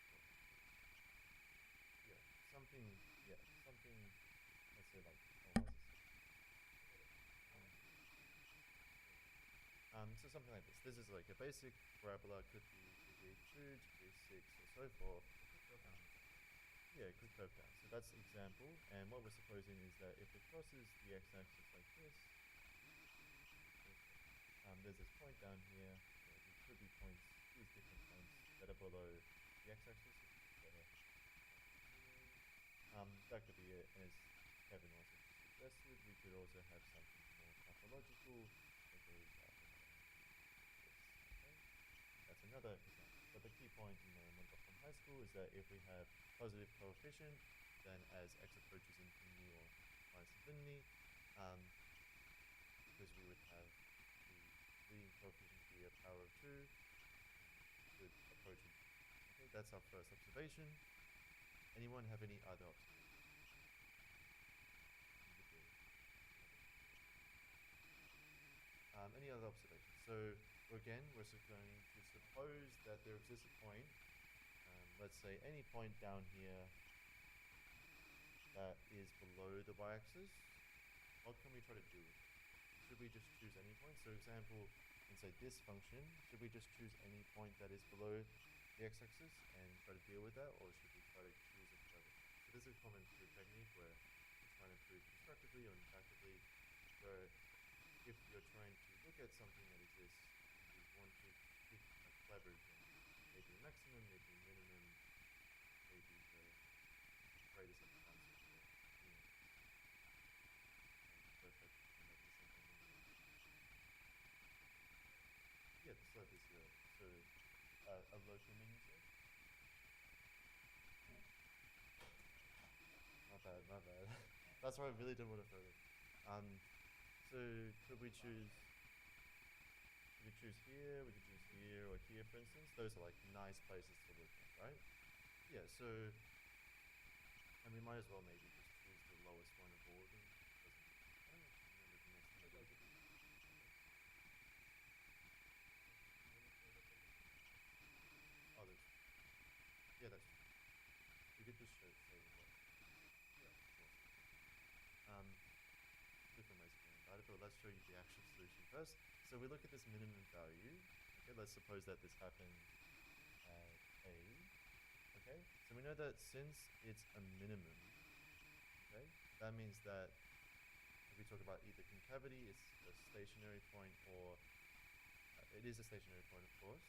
draw? Yeah, something. Let's say like. Oh, what's this? So something like this. This is like a basic parabola. Could be degree 2, degree 6, or so forth. Yeah, it could curve down. So that's example. And what we're supposing is that if it crosses the x-axis like this, there's this point down here. It could be points, these different points that are below the x-axis. That could be it. As Kevin also suggested, we could also have something more topological that goes up and down. Okay? That's another example. But the key point you remember from high school is that if we have positive coefficient, then as x approaches infinity or minus infinity, because we would have the leading coefficient be a power of 2, would approach infinity. Okay, that's our first observation. Anyone have any other observations? So again, we're going to suppose that there exists a point, let's say any point down here that is below the y-axis. What can we try to do? Should we just choose any point? So example, in say this function, should we just choose any point that is below the x-axis and try to deal with that, or should we try to choose it further? So this is a common proof technique where it's trying to prove constructively or inductively, where if you're trying to look at something that exists, you want to pick a clever thing. Maybe maximum, maybe minimum, maybe the greatest of the concept, or, perfect, and that is something yeah, the slope is 0. So a local mean, you say? My bad. That's why I really didn't want to throw it. So could we choose here, we could choose here or here, for instance. Those are like nice places to look at, right? Yeah, so, and we might as well maybe just choose the lowest one of all of them. I don't remember the next one. Oh, that's, yeah, that's true. We could just show what. Yeah, of course. Different ways of going about it, but let's show you the actual solution first. So we look at this minimum value. Okay, let's suppose that this happened at A. Okay, so we know that since it's a minimum, okay, that means that if we talk about either concavity, it's a stationary point, or it is a stationary point, of course.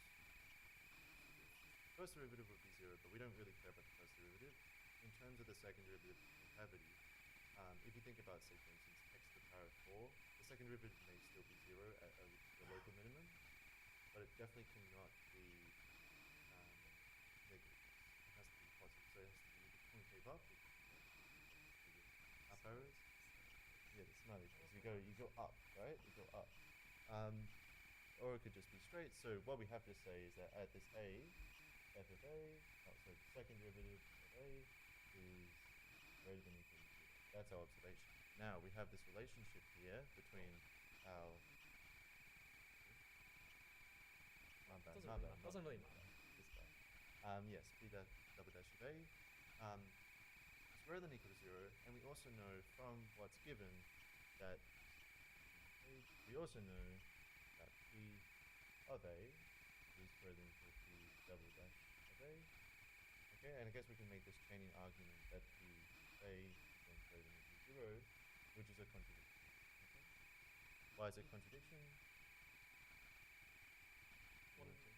First derivative would be 0, but we don't really care about the first derivative. In terms of the second derivative of concavity, if you think about, say, for instance, x to the power of 4, the second derivative may still be 0 at the local minimum, but it definitely cannot be negative. It has to be positive. So it has to be either concave up, up arrows. Yeah, the smiley face. You go up, right? You go up. Or it could just be straight. So what we have to say is that at this A, f of A, so the second derivative of A is greater than or equal to 0. That's our observation. Now we have this relationship here between our Doesn't really matter. This guy. Yes, p double dash of A is greater than or equal to 0, and we also know from what's given that p of A is greater than or equal to p double dash of A. Okay, and I guess we can make this chaining argument that p A is greater than or equal to 0, which is a contradiction. Okay? Why is it a contradiction?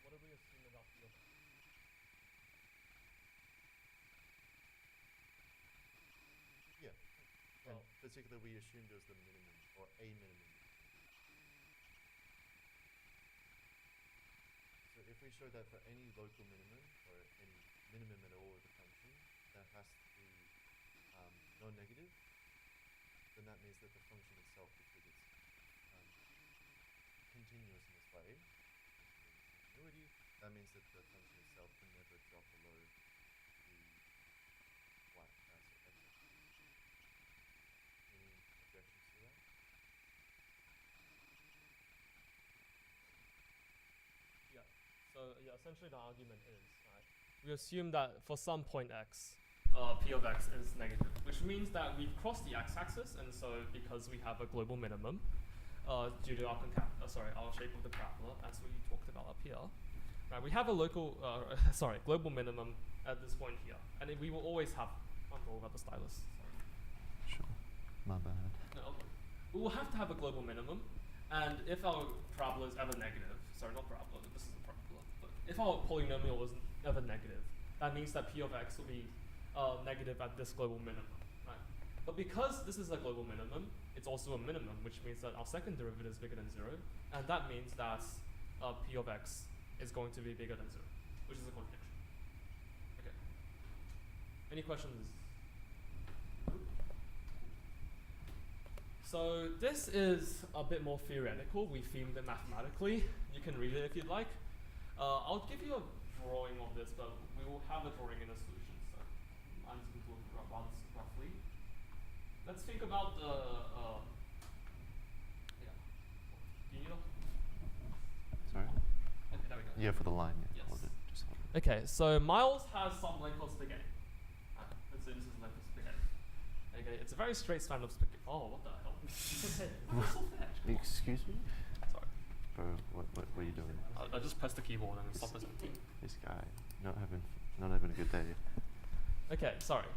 What do we assume about P of X? Yeah. Well, and particularly we assumed it was the minimum or a minimum. So if we show that for any local minimum or any minimum at all of the function that has to be non-negative, then that means that the function itself, because it's continuous in this way, continuity, that means that the function itself can never drop below the y-axis. Any objections to that? Yeah. So yeah, essentially the argument is, right, we assume that for some point x, P of x is negative, which means that we've crossed the x-axis, and so because we have a global minimum, due to our shape of the parabola, as we talked about up here, right, we have a local, global minimum at this point here, and we will always have. I'm all about the stylus. Sorry. Sure. My bad. No, we will have to have a global minimum, and if our parabola is ever negative, not parabola, this is a parabola, but if our polynomial is ever negative, that means that P of x will be negative at this global minimum, right? But because this is a global minimum, it's also a minimum, which means that our second derivative is bigger than 0, and that means that P of x is going to be bigger than 0, which is a contradiction. Okay. Any questions? So this is a bit more theoretical. We themed it mathematically. You can read it if you'd like. I'll give you a drawing of this, but we will have a drawing in the solution. So I'm just going to look around this roughly. Let's think about the. Do you need Yeah, for the line. Yeah. Yes. Hold it. Just hold it. Okay, so Miles has some length of spaghetti. Let's say this is length of spaghetti. Okay, it's a very straight span of spaghetti. Oh, what the hell? Excuse me? Sorry. Bro, what are you doing? I just pressed the keyboard and stopped presenting. This guy, not having a good day. Okay, sorry.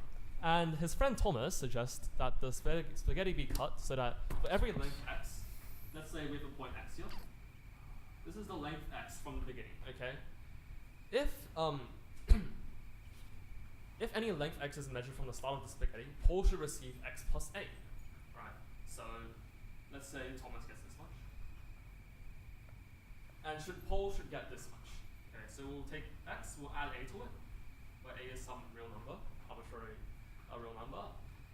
And his friend Thomas suggests that the spaghetti be cut so that for every length x, let's say we have a point x here. This is the length x from the beginning, okay? If if any length x is measured from the start of the spaghetti, Paul should receive x plus a, right? So let's say Thomas gets this much, and Paul should get this much. Okay, so we'll take x, we'll add a to it, where a is some real number, arbitrary real number,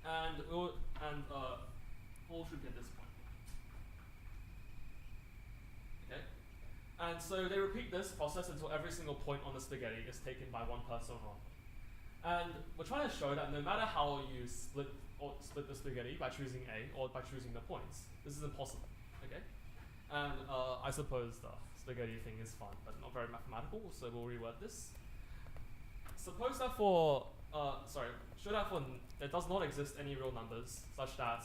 and Paul should get this point. Okay, and so they repeat this process until every single point on the spaghetti is taken by one person or and we're trying to show that no matter how you split the spaghetti by choosing A or by choosing the points, this is impossible. Okay, and I suppose the spaghetti thing is fun, but not very mathematical. So we'll reword this. Suppose that for show that for there does not exist any real numbers such that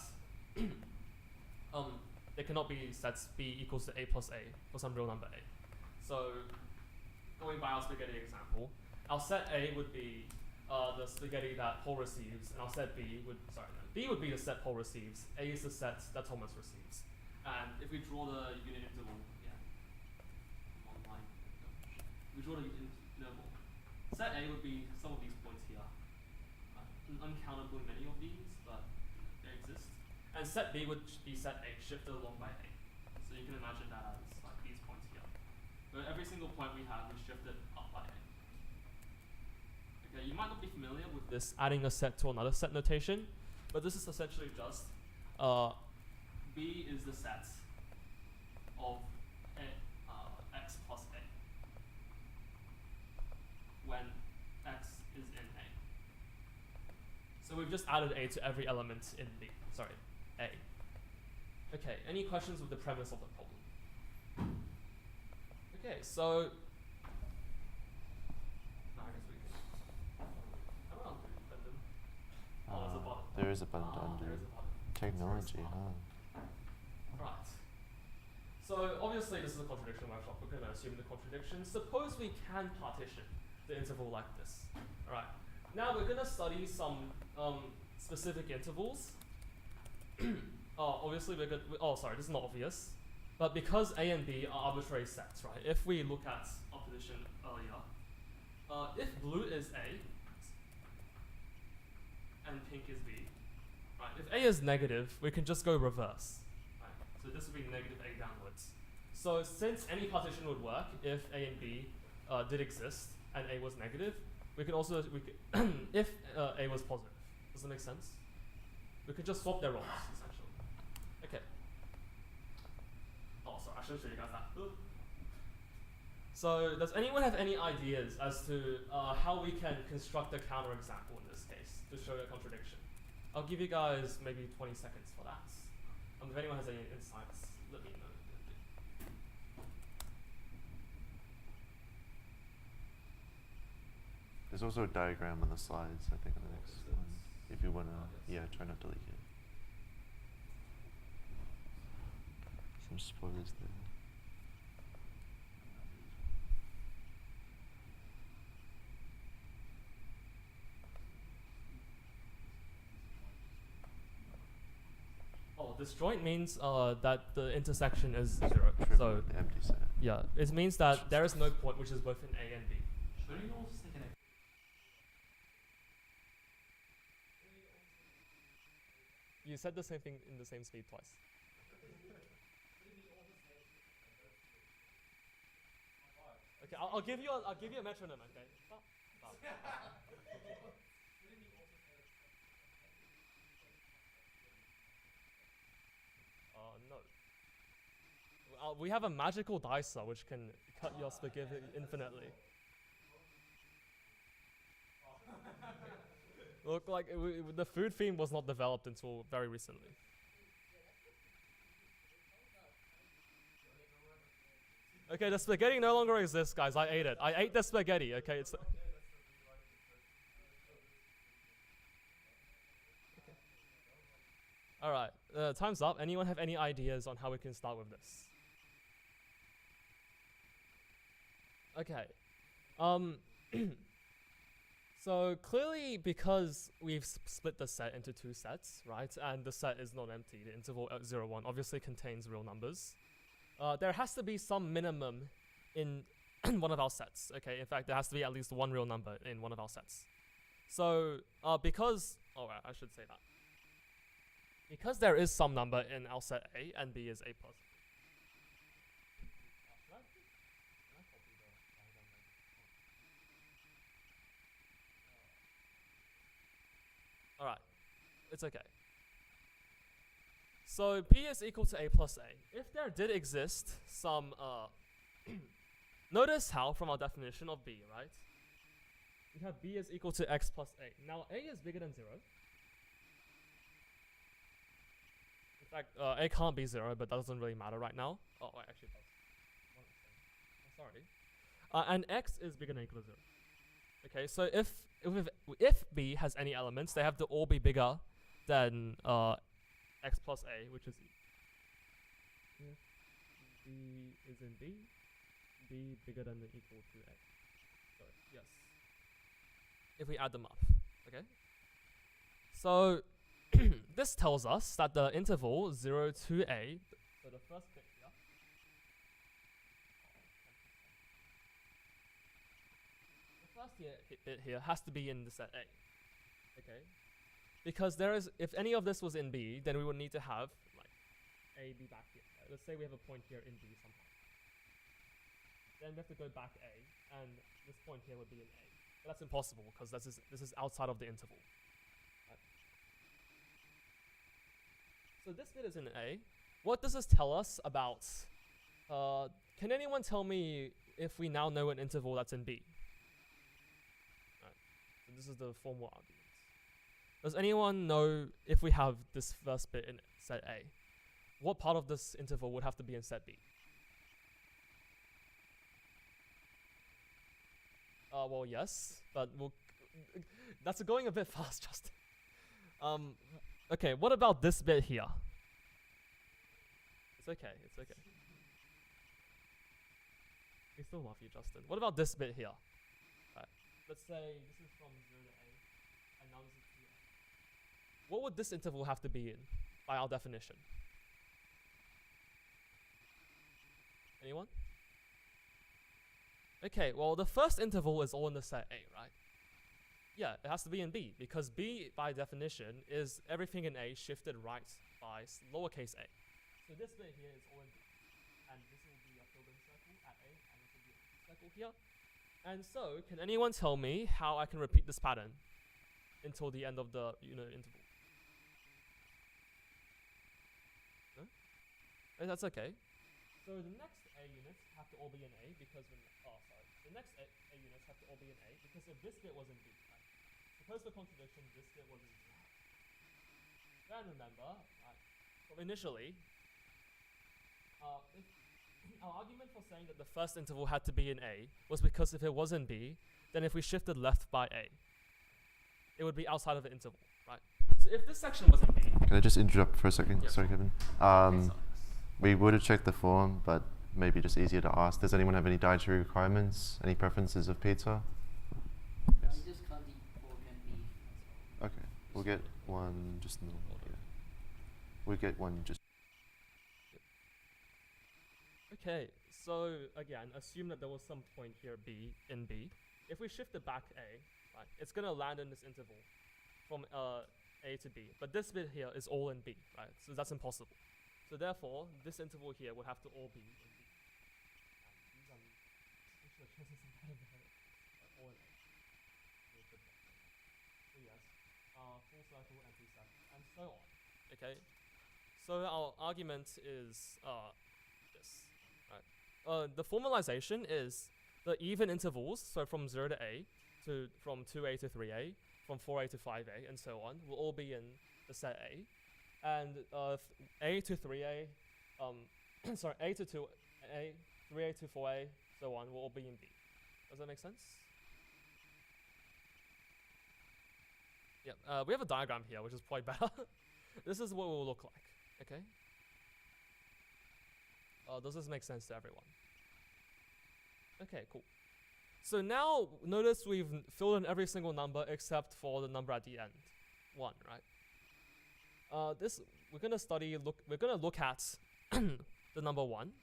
there cannot be sets B equals to A plus A for some real number A. So going by our spaghetti example, our set A would be the spaghetti that Paul receives, and our set B would B would be the set Paul receives. A is the set that Thomas receives. And if we draw the unit interval, we draw the unit interval. Set A would be some of these points here. Uncountably many of these, but they exist. And set B would be set A shifted along by A. So you can imagine that as like these points here. But every single point we have, we shift it up by A. Okay, you might not be familiar with this adding a set to another set notation, but this is essentially just B is the set of x plus A when x is in A. So we've just added A to every element in B. Sorry, A. Okay, any questions with the premise of the problem? Okay, so no, I guess we can. I don't know, button. Oh, there's a button. There is a button to undo. There is a button. Technology, huh? Right. So obviously this is a contradiction workshop. We're going to assume the contradiction. Suppose we can partition the interval like this. All right. Now we're going to study some specific intervals. Obviously we're going. Sorry, this is not obvious. But because A and B are arbitrary sets, right? If we look at our position earlier, if blue is A and pink is B, right? If A is negative, we can just go reverse. Right? So this would be negative A downwards. So since any partition would work if A and B did exist and A was negative, we could also if A was positive. Does that make sense? We could just swap their roles essentially. Okay. Oh, sorry, I should show you guys that. So, does anyone have any ideas as to how we can construct a counterexample in this case to show a contradiction? I'll give you guys maybe 20 seconds for that. If anyone has any insights, let me know. There's also a diagram on the slides, I think, on the next one. If you wanna, try not to delete it. Some spoilers there. Oh, disjoint means that the intersection is 0. So The empty set. yeah, it means that there is no point which is both in A and B. Shouldn't you also take an You said the same thing in the same speed twice. Okay, I'll give you a metronome. Okay. No. We have a magical dicer which can cut your spaghetti infinitely. Look, like the food theme was not developed until very recently. Okay, the spaghetti no longer exists, guys. I ate it. I ate the spaghetti. Okay, it's. All right, time's up. Anyone have any ideas on how we can start with this? Okay. So clearly, because we've split the set into two sets, right, and the set is not empty, the interval at 0, 1 obviously contains real numbers. There has to be some minimum in one of our sets. Okay, in fact, there has to be at least one real number in one of our sets. So because, I should say that. Because there is some number in our set A and B is A plus. Alright, it's okay. So B is equal to A plus A. If there did exist some, notice how from our definition of B, right? We have B is equal to X plus A. Now A is bigger than 0. In fact, A can't be 0, but that doesn't really matter right now. Oh, wait, actually it does. Sorry. And X is bigger than or equal to 0. Okay, so if B has any elements, they have to all be bigger than X plus A, which is if B is in B, B bigger than or equal to A. So yes, if we add them up, okay. So this tells us that the interval 0 to A, so the first bit here. First bit here has to be in the set A, okay? Because there is, if any of this was in B, then we would need to have like A be back here. Right? Let's say we have a point here in B somehow. Then we have to go back A, and this point here would be in A. But that's impossible because this is outside of the interval. Right? So this bit is in A. What does this tell us about? Can anyone tell me if we now know an interval that's in B? So this is the formal argument. Does anyone know if we have this first bit in set A, what part of this interval would have to be in set B? Well, yes, but that's going a bit fast, Justin. Okay, what about this bit here? It's okay, it's okay. We still love you, Justin. What about this bit here? Let's say this is from 0 to A, and now this is 2A. What would this interval have to be in, by our definition? Anyone? Okay, well, the first interval is all in the set A, right? Yeah, it has to be in B, because B, by definition, is everything in A shifted right by lowercase a. So this bit here is all in B, and this will be a filled-in circle at A, and this will be a circle here. And so, can anyone tell me how I can repeat this pattern until the end of the interval? No? That's okay. So the next A units have to all be in A because the next A units have to all be in A because if this bit was in B, right? Suppose for contradiction this bit was in B. Then remember, from initially, our argument for saying that the first interval had to be in A was because if it was in B, then if we shifted left by A, it would be outside of the interval, right? So if this section was in B... Can I just interrupt for a second? Yes. Sorry, Kevin. We would have checked the form, but maybe just easier to ask. Does anyone have any dietary requirements? Any preferences of pizza? I just can't eat pork and beef. Okay, we'll get one just normal. Yeah. We'll get one just... Okay, so again, assume that there was some point here B in B. If we shift it back A, right, it's gonna land in this interval from A to B. But this bit here is all in B, right? So that's impossible. So therefore, this interval here would have to all be in B. All in A. So yes, full circle, empty circle, and so on. Okay. So our argument is this. Right. The formalization is the even intervals, so from 0 to A, from 2A to 3A, from 4A to 5A, and so on, will all be in the set A. And A to 3A, sorry, A to 2A, 3a to 4a, so on, will all be in B. Does that make sense? Yeah, we have a diagram here, which is probably better. This is what it will look like, okay? Does this make sense to everyone? Okay, cool. So now, notice we've filled in every single number except for the number at the end, 1, right? This we're gonna look at the number 1.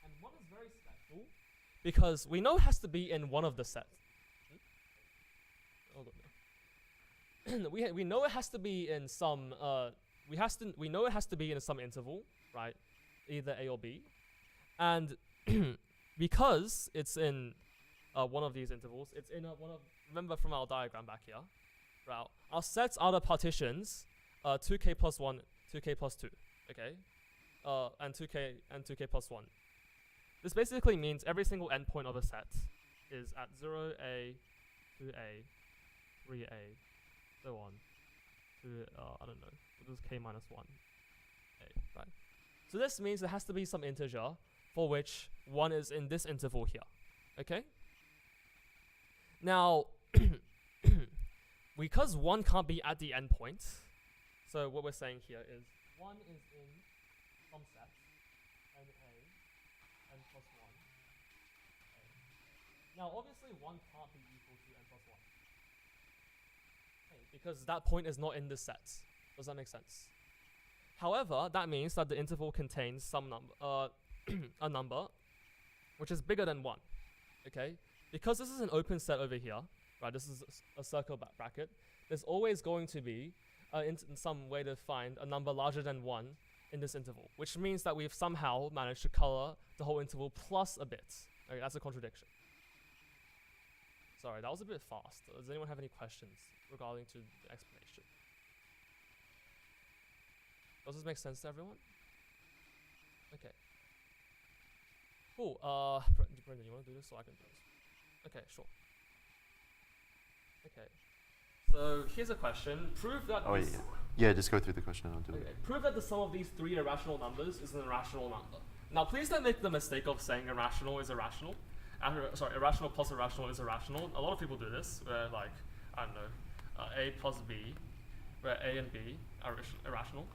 And 1 is very special because we know it has to be in one of the sets. Hold on now. we know it has to be in some we know it has to be in some interval, right? Either A or B. And because it's in one of these intervals, it's in one of, remember from our diagram back here, right? Our sets are the partitions 2k plus 1, 2k plus 2, okay? And 2k plus 1. This basically means every single endpoint of a set is at 0a, 2a, 3a, so on, to, I don't know, what is k minus 1, a, right? So this means there has to be some integer for which 1 is in this interval here, okay? Now, because 1 can't be at the endpoint, so what we're saying here is 1 is in some set, n a, n plus 1, a. Now, obviously 1 can't be equal to n plus 1. Okay, because that point is not in this set. Does that make sense? However, that means that the interval contains some number, a number, which is bigger than 1, okay? Because this is an open set over here, right? This is a circle bracket. There's always going to be, in some way to find a number larger than 1 in this interval, which means that we've somehow managed to color the whole interval plus a bit. Okay, that's a contradiction. Sorry, that was a bit fast. Does anyone have any questions regarding to the explanation? Does this make sense to everyone? Okay. Cool. Brendan, you want to do this so I can do this? Okay, sure. Okay. So here's a question. Prove that. Oh, yeah, just go through the question and I'll do it. Prove that the sum of these 3 irrational numbers is an irrational number. Now, please don't make the mistake of saying irrational is irrational. Irrational plus irrational is irrational. A lot of people do this, where like, I don't know, A plus B, where A and B are irrational.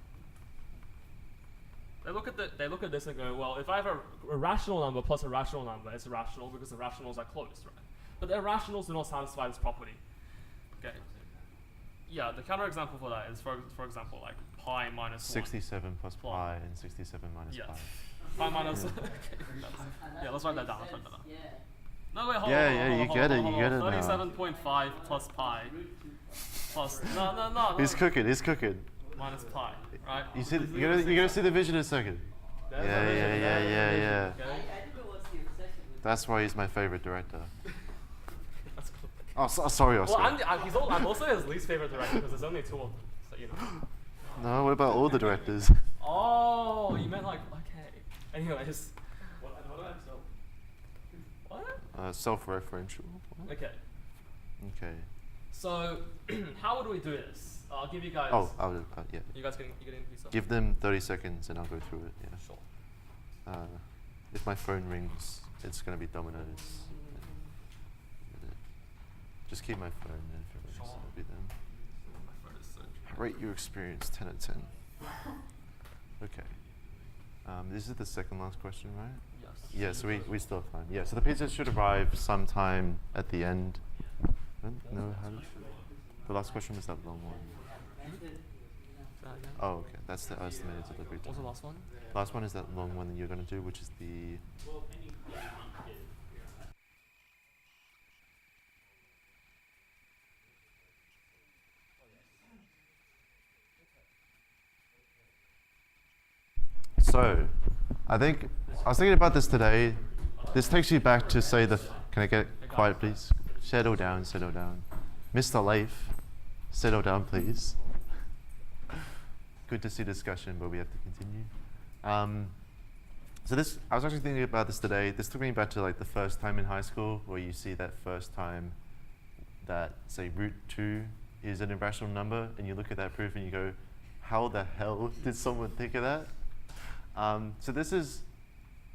They look at this and go, well, if I have a rational number plus a rational number, it's irrational because the rationals are closed, right? But the irrationals do not satisfy this property. Okay. Yeah, the counterexample for that is, for example, like pi minus 67 plus pi and 67 minus pi. Pi minus. Okay. Yeah, let's write that down. Yeah. No, wait, hold on. You get it now. 37.5 plus pi plus no. He's cooking. Minus pi, right? You're gonna see the vision in a second. Yeah. Okay. I think it was the obsession with That's why he's my favorite director. That's cool. Oh, sorry, Oscar. Well, I'm also his least favorite director because there's only 2 of them, so you know. No, what about all the directors? Oh, you meant like, okay. Anyways. What? Self-referential. What? Okay. Okay. So, how would we do this? I'll give you guys. Oh, yeah. You guys getting pizza? Give them 30 seconds and I'll go through it. Yeah. Sure. If my phone rings, it's gonna be Domino's. Just keep my phone and if it rings, Sure. it'll be them. My phone is so Rate your experience 10 out of 10. Okay. This is the second last question, right? Yes. Yeah, so we still have time. Yeah, so the pizza should arrive sometime at the end. I don't know how to. The last question was that long one. Oh, okay. That's the estimated delivery time. What's the last one? Last one is that long one that you're going to do, which is the. So, I was thinking about this today. This takes you back to say can I get quiet, please? Settle down. Mr. Leif, settle down, please. Good to see discussion, but we have to continue. So this, I was actually thinking about this today. This took me back to like the first time in high school where you see that first time that, say, root 2 is an irrational number, and you look at that proof and you go, how the hell did someone think of that? So this is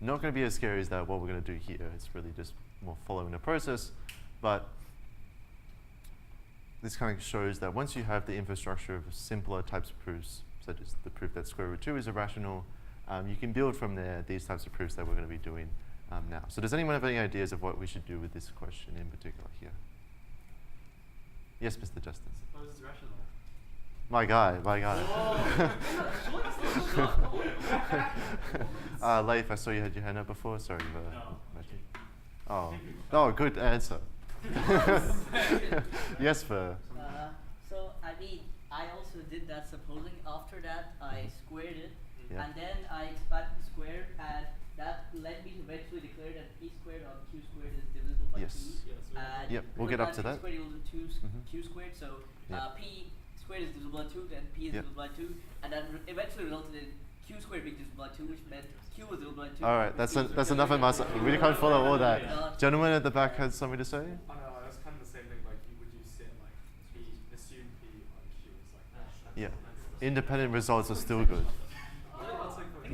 not going to be as scary as that, what we're going to do here. It's really just more following a process. But this kind of shows that once you have the infrastructure of simpler types of proofs, such as the proof that square root 2 is irrational, you can build from there these types of proofs that we're going to be doing now. So does anyone have any ideas of what we should do with this question in particular here? Yes, Mr. Justin. Suppose it's rational. My guy. Leif, I saw you had your hand up before. Sorry. Oh, good answer. Yes, Ver. So, I mean, I also did that supposing. After that, I squared it, Yeah. and then I expanded the square, and that led me to eventually declare that p squared on q squared is divisible by Yes. 2. And Yep, we'll get up to that. P squared equals to 2 Mhm. q squared, so Yep. p squared is divisible by 2, then p is Yep. divisible by 2, and that eventually resulted in q squared being divisible by 2, which meant q was divisible by 2. All right, which means that's we're enough of us. gonna- We can't follow all that. Uh, Gentleman at the back had something to say? I know, that's kind of the same thing, like, would you set, like, P, assume P on Q is like that? Yeah. Independent results are still good. That's like the-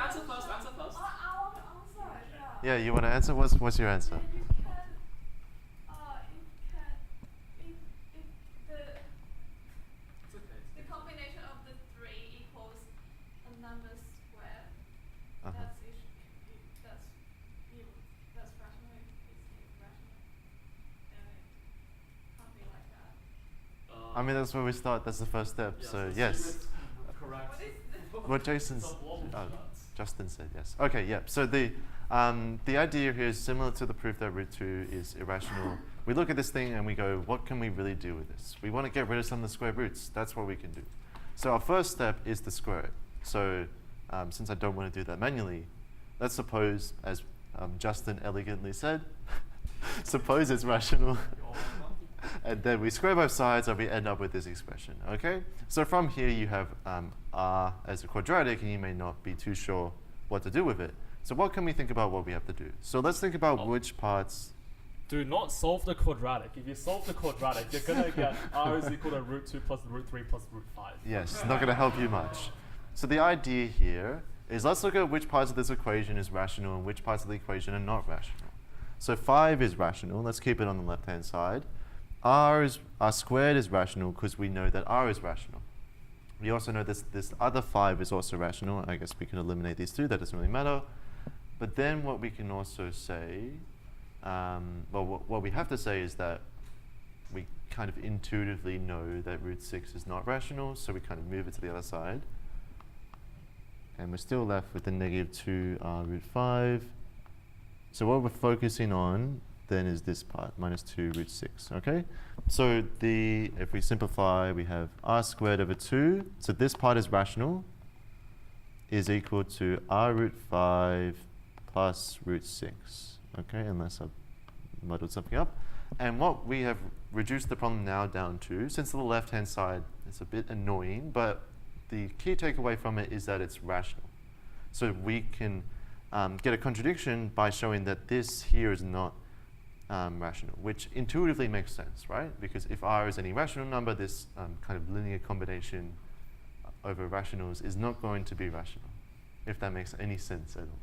Answer first, answer first. Yeah, you want to answer? What's your answer? It's okay. The combination of the three equals a number squared. Uh-huh. That's rational. It's rational, and it can't be like that. I mean, that's where we start. That's the first step. So yes. Correct. What is the What Jason's, Some wobble charts. Justin said yes. Okay, yeah. So the idea here is similar to the proof that root 2 is irrational. We look at this thing and we go, what can we really do with this? We want to get rid of some of the square roots. That's what we can do. So our first step is to square it. So since I don't want to do that manually, let's suppose, as Justin elegantly said, suppose it's rational. And then we square both sides and we end up with this expression, okay? So from here you have r as a quadratic and you may not be too sure what to do with it. So what can we think about what we have to do? So let's think about which parts. Do not solve the quadratic. If you solve the quadratic, you're going to get r is equal to root 2 plus root 3 plus root 5. Yes, not going to help you much. So the idea here is let's look at which parts of this equation is rational and which parts of the equation are not rational. So 5 is rational. Let's keep it on the left-hand side. R squared is rational because we know that r is rational. We also know this other 5 is also rational. I guess we can eliminate these two. That doesn't really matter. But then what we can also say, what we have to say is that we kind of intuitively know that root 6 is not rational, so we kind of move it to the other side. And we're still left with the negative 2 root 5. So what we're focusing on then is this part, minus 2 root 6, okay? So if we simplify, we have r squared over 2. So this part is rational, is equal to r root 5 plus root 6, okay? Unless I've muddled something up. And what we have reduced the problem now down to, since the left-hand side is a bit annoying, but the key takeaway from it is that it's rational. So we can get a contradiction by showing that this here is not rational, which intuitively makes sense, right? Because if r is any rational number, this kind of linear combination over rationals is not going to be rational, if that makes any sense at all.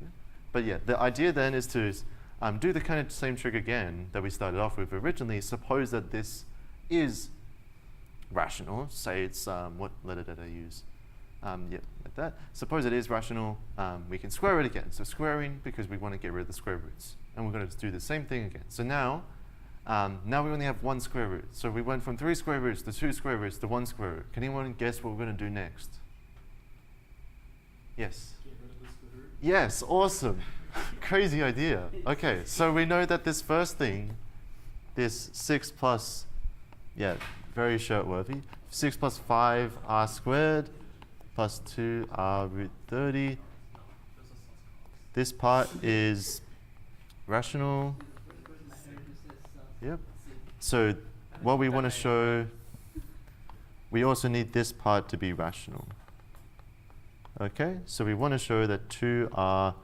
Yeah? But yeah, the idea then is to do the kind of same trick again that we started off with originally. Suppose that this is rational. Say it's, what letter did I use? Yeah, like that. Suppose it is rational. We can square it again. So squaring, because we want to get rid of the square roots. And we're going to do the same thing again. So now we only have one square root. So we went from 3 square roots to 2 square roots to 1 square root. Can anyone guess what we're going to do next? Yes? Get rid of the square root. Yes, awesome. Crazy idea. Okay, so we know that this first thing, this 6 plus, yeah, very shirt-worthy, 6 plus 5 r squared plus 2 r root 30. This part is rational. Yep. So what we want to show, we also need this part to be rational. Okay, so we want to show that 2r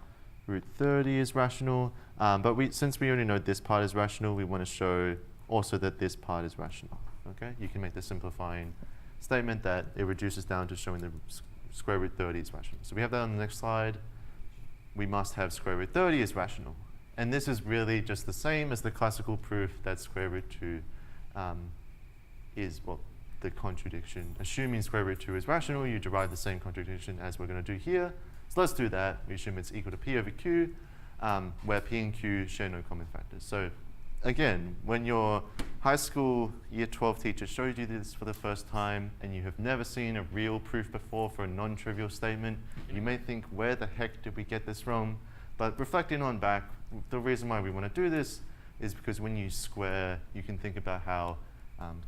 root 30 is rational, but since we already know this part is rational, we want to show also that this part is rational. Okay, you can make the simplifying statement that it reduces down to showing the square root 30 is rational. So we have that on the next slide. We must have square root 30 is rational. And this is really just the same as the classical proof that square root 2 is, well, the contradiction. Assuming square root 2 is rational, you derive the same contradiction as we're going to do here. So let's do that. We assume it's equal to p over q, where p and q share no common factors. So again, when your high school year 12 teacher showed you this for the first time and you have never seen a real proof before for a non-trivial statement, you may think, where the heck did we get this wrong? But reflecting on back, the reason why we want to do this is because when you square, you can think about how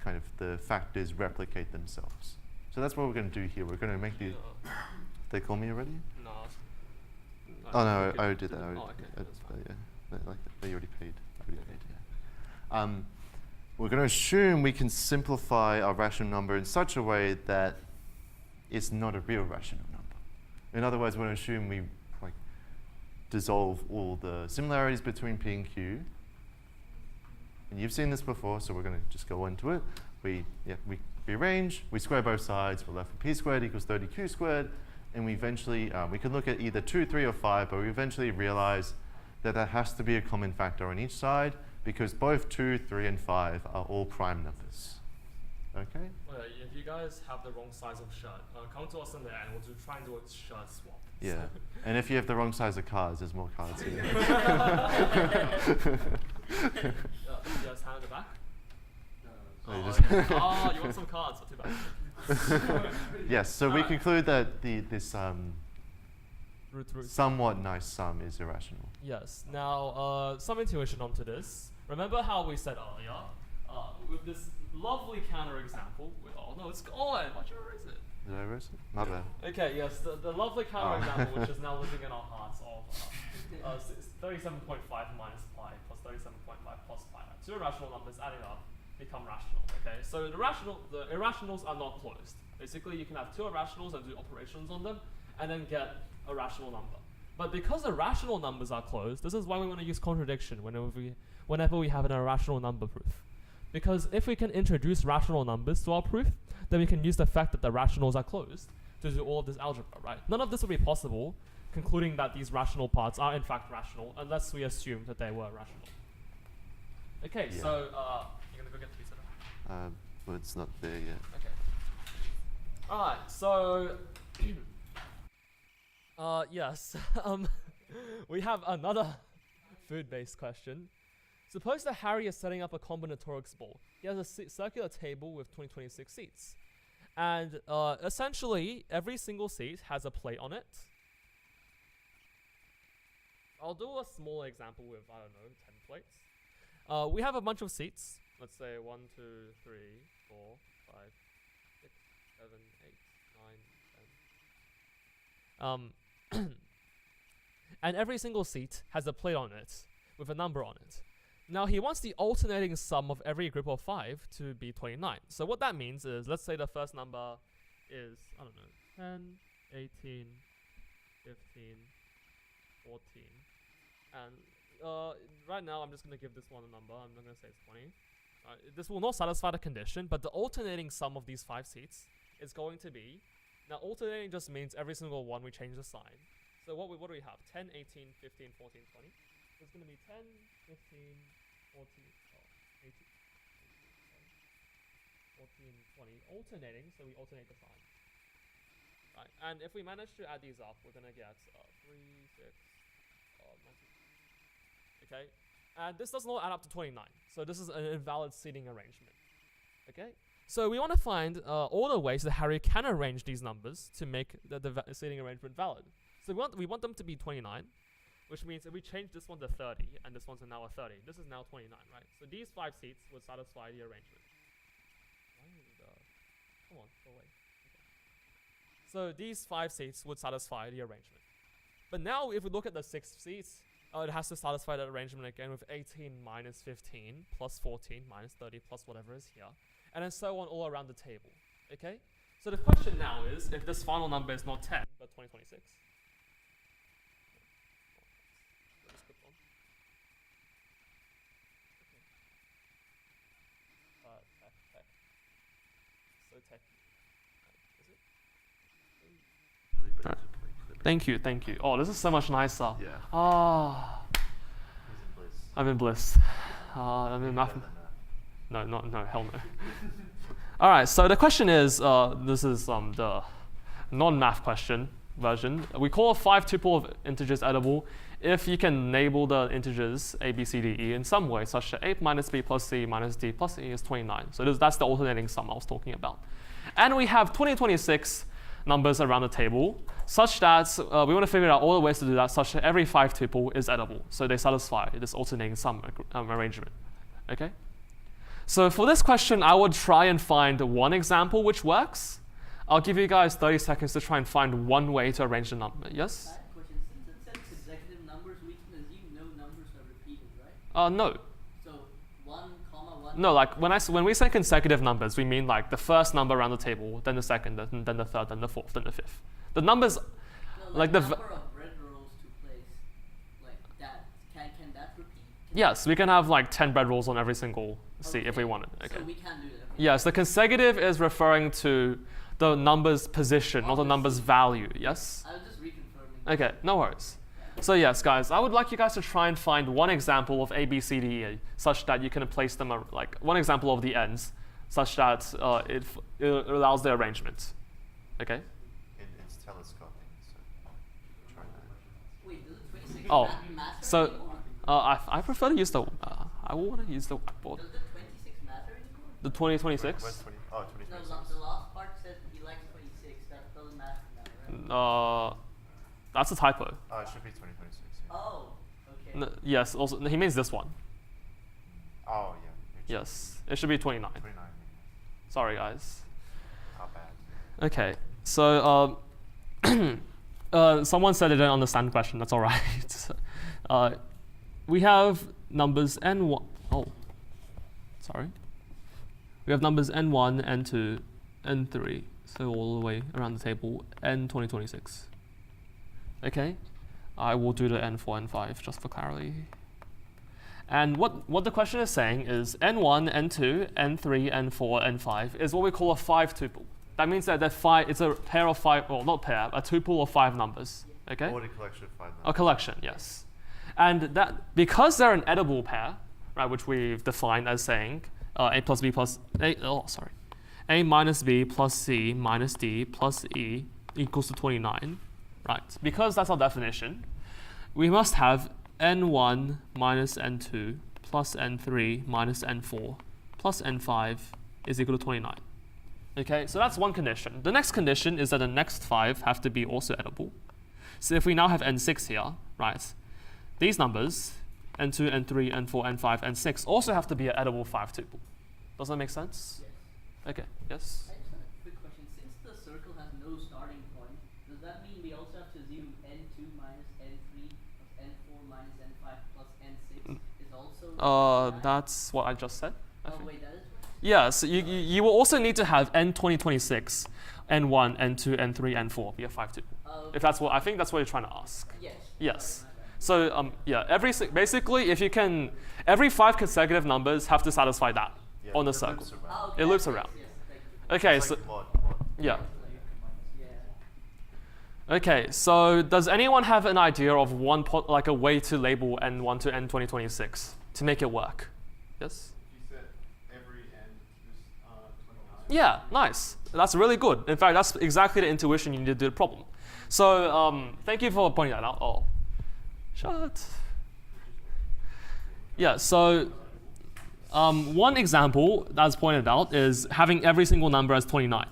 kind of the factors replicate themselves. So that's what we're going to do here. We're going to make the... They call me already? No. Oh no, I already did that. Oh, okay. That's fine. Yeah, they already paid. Yeah. We're going to assume we can simplify our rational number in such a way that it's not a real rational number. In other words, we're going to assume we dissolve all the similarities between p and q. And you've seen this before, so we're going to just go into it. We rearrange, we square both sides, we're left with p squared equals 30q squared, and we eventually, we could look at either 2, 3, or 5, but we eventually realize that there has to be a common factor on each side because both 2, 3, and 5 are all prime numbers. Okay? Well, if you guys have the wrong size of shirt, come to us in the end, we'll try and do a shirt swap. Yeah. And if you have the wrong size of cards, there's more cards here. Yes, hand in the back. Oh, Oh, you just- oh, you want some cards? Not too bad. Yes, so we Alright. conclude that this Root. somewhat nice sum is irrational. Yes. Now, some intuition onto this. Remember how we said earlier, with this lovely counterexample. Oh no, it's gone. Why'd you erase it? Did I erase it? My bad. Okay. Yes, the lovely counterexample, which is now living in our hearts, of 37.5 minus pi plus 37.5 plus pi. Two irrational numbers adding up become rational. Okay. So the irrationals are not closed. Basically, you can have two irrationals and do operations on them, and then get a rational number. But because the rational numbers are closed, this is why we want to use contradiction whenever we have an irrational number proof. Because if we can introduce rational numbers to our proof, then we can use the fact that the rationals are closed to do all of this algebra, right? None of this would be possible, concluding that these rational parts are in fact rational, unless we assume that they were rational. Okay, Yeah. so you're gonna go get the pizza now? Well, it's not there yet. Okay. Alright, so yes. We have another food-based question. Suppose that Harry is setting up a combinatorics ball. He has a circular table with 26 seats. And essentially, every single seat has a plate on it. I'll do a small example with, I don't know, 10 plates. We have a bunch of seats. Let's say 1, 2, 3, 4, 5, 6, 7, 8, 9, 10. And every single seat has a plate on it with a number on it. Now he wants the alternating sum of every group of 5 to be 29. So what that means is, let's say the first number is, I don't know, 10, 18, 15, 14. And right now I'm just going to give this one a number. I'm not going to say it's 20. This will not satisfy the condition, but the alternating sum of these 5 seats is going to be, now alternating just means every single one we change the sign. So what do we have? 10, 18, 15, 14, 20. So it's going to be 10, 15, 14, 18, 14, 20. Alternating, so we alternate the sign. Right, and if we manage to add these up, we're going to get 3, 6, 19. Okay? And this does not add up to 29. So this is an invalid seating arrangement. Okay? So we want to find all the ways that Harry can arrange these numbers to make the seating arrangement valid. So we want them to be 29, which means if we change this one to 30, and this one's now a 30, this is now 29, right? So these 5 seats would satisfy the arrangement. Come on, go away. Okay. So these 5 seats would satisfy the arrangement. But now if we look at the 6 seats, it has to satisfy that arrangement again with 18 minus 15 plus 14 minus 30 plus whatever is here, and then so on all around the table. Okay? So the question now is, if this final number is not 10, but 2026. So tech. Is it? Right. Thank you. Oh, this is so much nicer. Yeah. Ah, He's in bliss. I'm in bliss. I'm in math. No, hell no. All right, so the question is, this is the non-math question version. We call a 5-tuple of integers edible if you can label the integers a, b, c, d, e in some way, such that a minus b plus c minus d plus e is 29. So that's the alternating sum I was talking about. And we have 2026 numbers around the table, such that we want to figure out all the ways to do that, such that every 5-tuple is edible. So they satisfy this alternating sum arrangement. Okay? So for this question, I would try and find one example which works. I'll give you guys 30 seconds to try and find one way to arrange the number. Yes? I have a question. Since it says consecutive numbers, we can assume no numbers are repeated, right? No. So 1, 1. No, like when we say consecutive numbers, we mean like the first number around the table, then the second, then the third, then the fourth, then the fifth. The numbers, No, like the the number of bread rolls to place, like that. Can that repeat? yes, we can have like 10 bread rolls on every single seat if we wanted. Okay. So we can do that. Okay. Yes, the consecutive is referring to the number's position, not the number's value. Yes? I was just reconfirming. Okay, no worries. So yes, guys, I would like you guys to try and find one example of A, B, C, D, E, such that you can place them, like one example of the ends, such that it allows the arrangement. Okay? It's telescoping, so try that. Wait, does it 26 Oh, matter so anymore? I prefer to use the, I will want to use the whiteboard. Does the 26 matter anymore? The 2026? Where's 20? Oh, 2026. No, the last part said he likes 26. That doesn't matter now, right? That's a typo. Oh, it should be 2026. Yeah. Oh, okay. Yes, also, he means this one. Oh, yeah. Yes, it should be 29. 29. Yeah. Sorry, guys. How bad? Okay, so someone said they didn't understand the question. That's all right. We have numbers n1. Oh, sorry. We have numbers n1, n2, n3. So all the way around the table, n 2026. Okay, I will do the n4, n5 just for clarity. And what the question is saying is n1, n2, n3, n4, n5 is what we call a 5-tuple. That means that it's a pair of 5, well, not pair, a tuple of 5 numbers. Okay? Ordered collection of 5 numbers. A collection, yes. And that because they're an edible pair, right, which we've defined as saying a plus b plus a minus b plus c minus d plus e equals to 29, right? Because that's our definition, we must have n1 minus n2 plus n3 minus n4 plus n5 is equal to 29. Okay, so that's one condition. The next condition is that the next 5 have to be also edible. So if we now have n6 here, right, these numbers, n2, n3, n4, n5, n6, also have to be an edible 5-tuple. Does that make sense? Yes. Okay, yes? I just have a quick question. Since the circle has no starting point, does that mean we also have to assume n2 minus n3 plus n4 minus n5 plus n6 is also 29? That's what I just said. I Oh, think. wait, that is right? Yeah, so you will also need to have n 2026, n1, n2, n3, n4 be a 5-tuple. Oh, If that's what, I think that's what you're trying to ask. yes. Yes. Sorry, my bad. So yeah, basically if you can, every 5 consecutive numbers have to satisfy that Yeah, on the it circle. loops around. Oh, It okay, loops yes, around. Yes, thank you. Okay, It's so like mod. yeah. Yeah. Okay, so does anyone have an idea of like a way to label n1 to n 2026 to make it work? Yes? You said every n is 29. Yeah, nice. That's really good. In fact, that's exactly the intuition you need to do the problem. So thank you for pointing that out. Oh, shut. Yeah, so one example that's pointed out is having every single number as 29.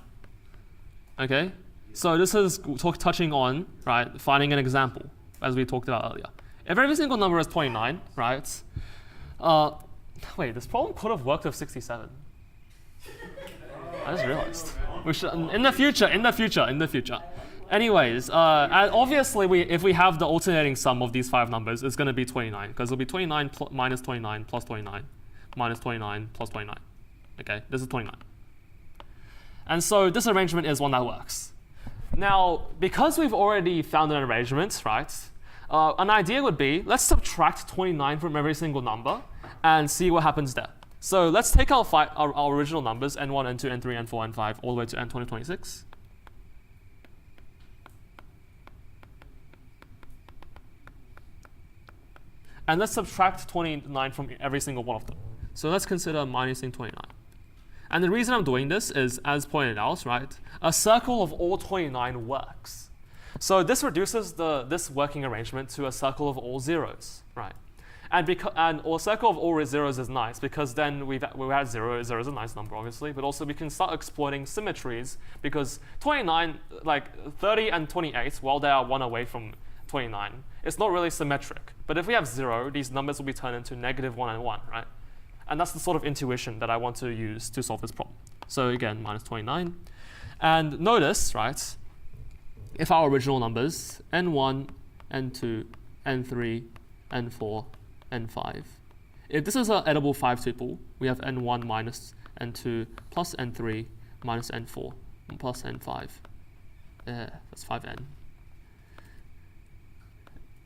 Okay? So this is touching on, right, finding an example, as we talked about earlier. If every single number is 29, right? Wait, this problem could have worked with 67. I just realized. We should, in the future. Anyways, and obviously, if we have the alternating sum of these 5 numbers, it's going to be 29, because it'll be 29 minus 29 plus 29 minus 29 plus 29. Okay, this is 29. And so this arrangement is one that works. Now, because we've already found an arrangement, right, an idea would be, let's subtract 29 from every single number and see what happens there. So let's take our original numbers, n1, n2, n3, n4, n5, all the way to n2026. And let's subtract 29 from every single one of them. So let's consider minusing 29. And the reason I'm doing this is, as pointed out, right, a circle of all 29 works. So this reduces this working arrangement to a circle of all zeros, right? And or circle of all zeros is nice because then we had 0. 0 is a nice number, obviously, but also we can start exploiting symmetries because 29, like 30 and 28, while they are 1 away from 29, it's not really symmetric. But if we have 0, these numbers will be turned into -1 and 1, right? And that's the sort of intuition that I want to use to solve this problem. So again, minus 29. And notice, right, if our original numbers, n1, n2, n3, n4, n5, if this is an edible 5 tuple, we have n1 minus n2 plus n3 minus n4 plus n5. That's 5n.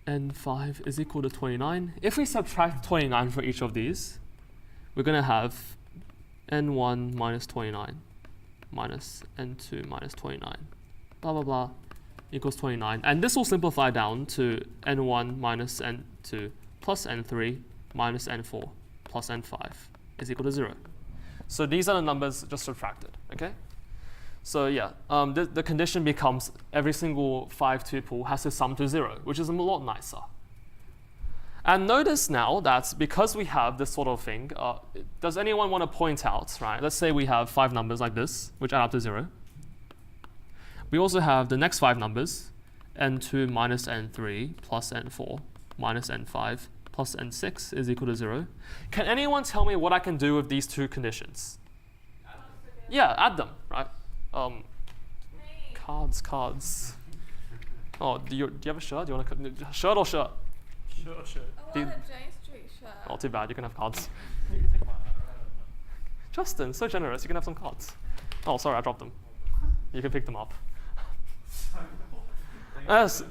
n5 is equal to 29. If we subtract 29 for each of these, we're going to have n1 minus 29 minus n2 minus 29, blah, blah, blah, equals 29. And this will simplify down to n1 minus n2 plus n3 minus n4 plus n5 is equal to 0. So these are the numbers just subtracted, okay? So yeah, the condition becomes every single 5 tuple has to sum to 0, which is a lot nicer. And notice now that because we have this sort of thing, does anyone want to point out, right? Let's say we have 5 numbers like this, which add up to 0. We also have the next 5 numbers, n2 minus n3 plus n4 minus n5 plus n6 is equal to 0. Can anyone tell me what I can do with these two conditions? Yeah, add them, right? Cards. Oh, do you have a shirt? Do you want a shirt or shirt? Sure. I want a Jane Street shirt. Oh, too bad. You can have cards. You can take mine. Justin, so generous. You can have some cards. Oh, sorry, I dropped them. You can pick them up. Yes.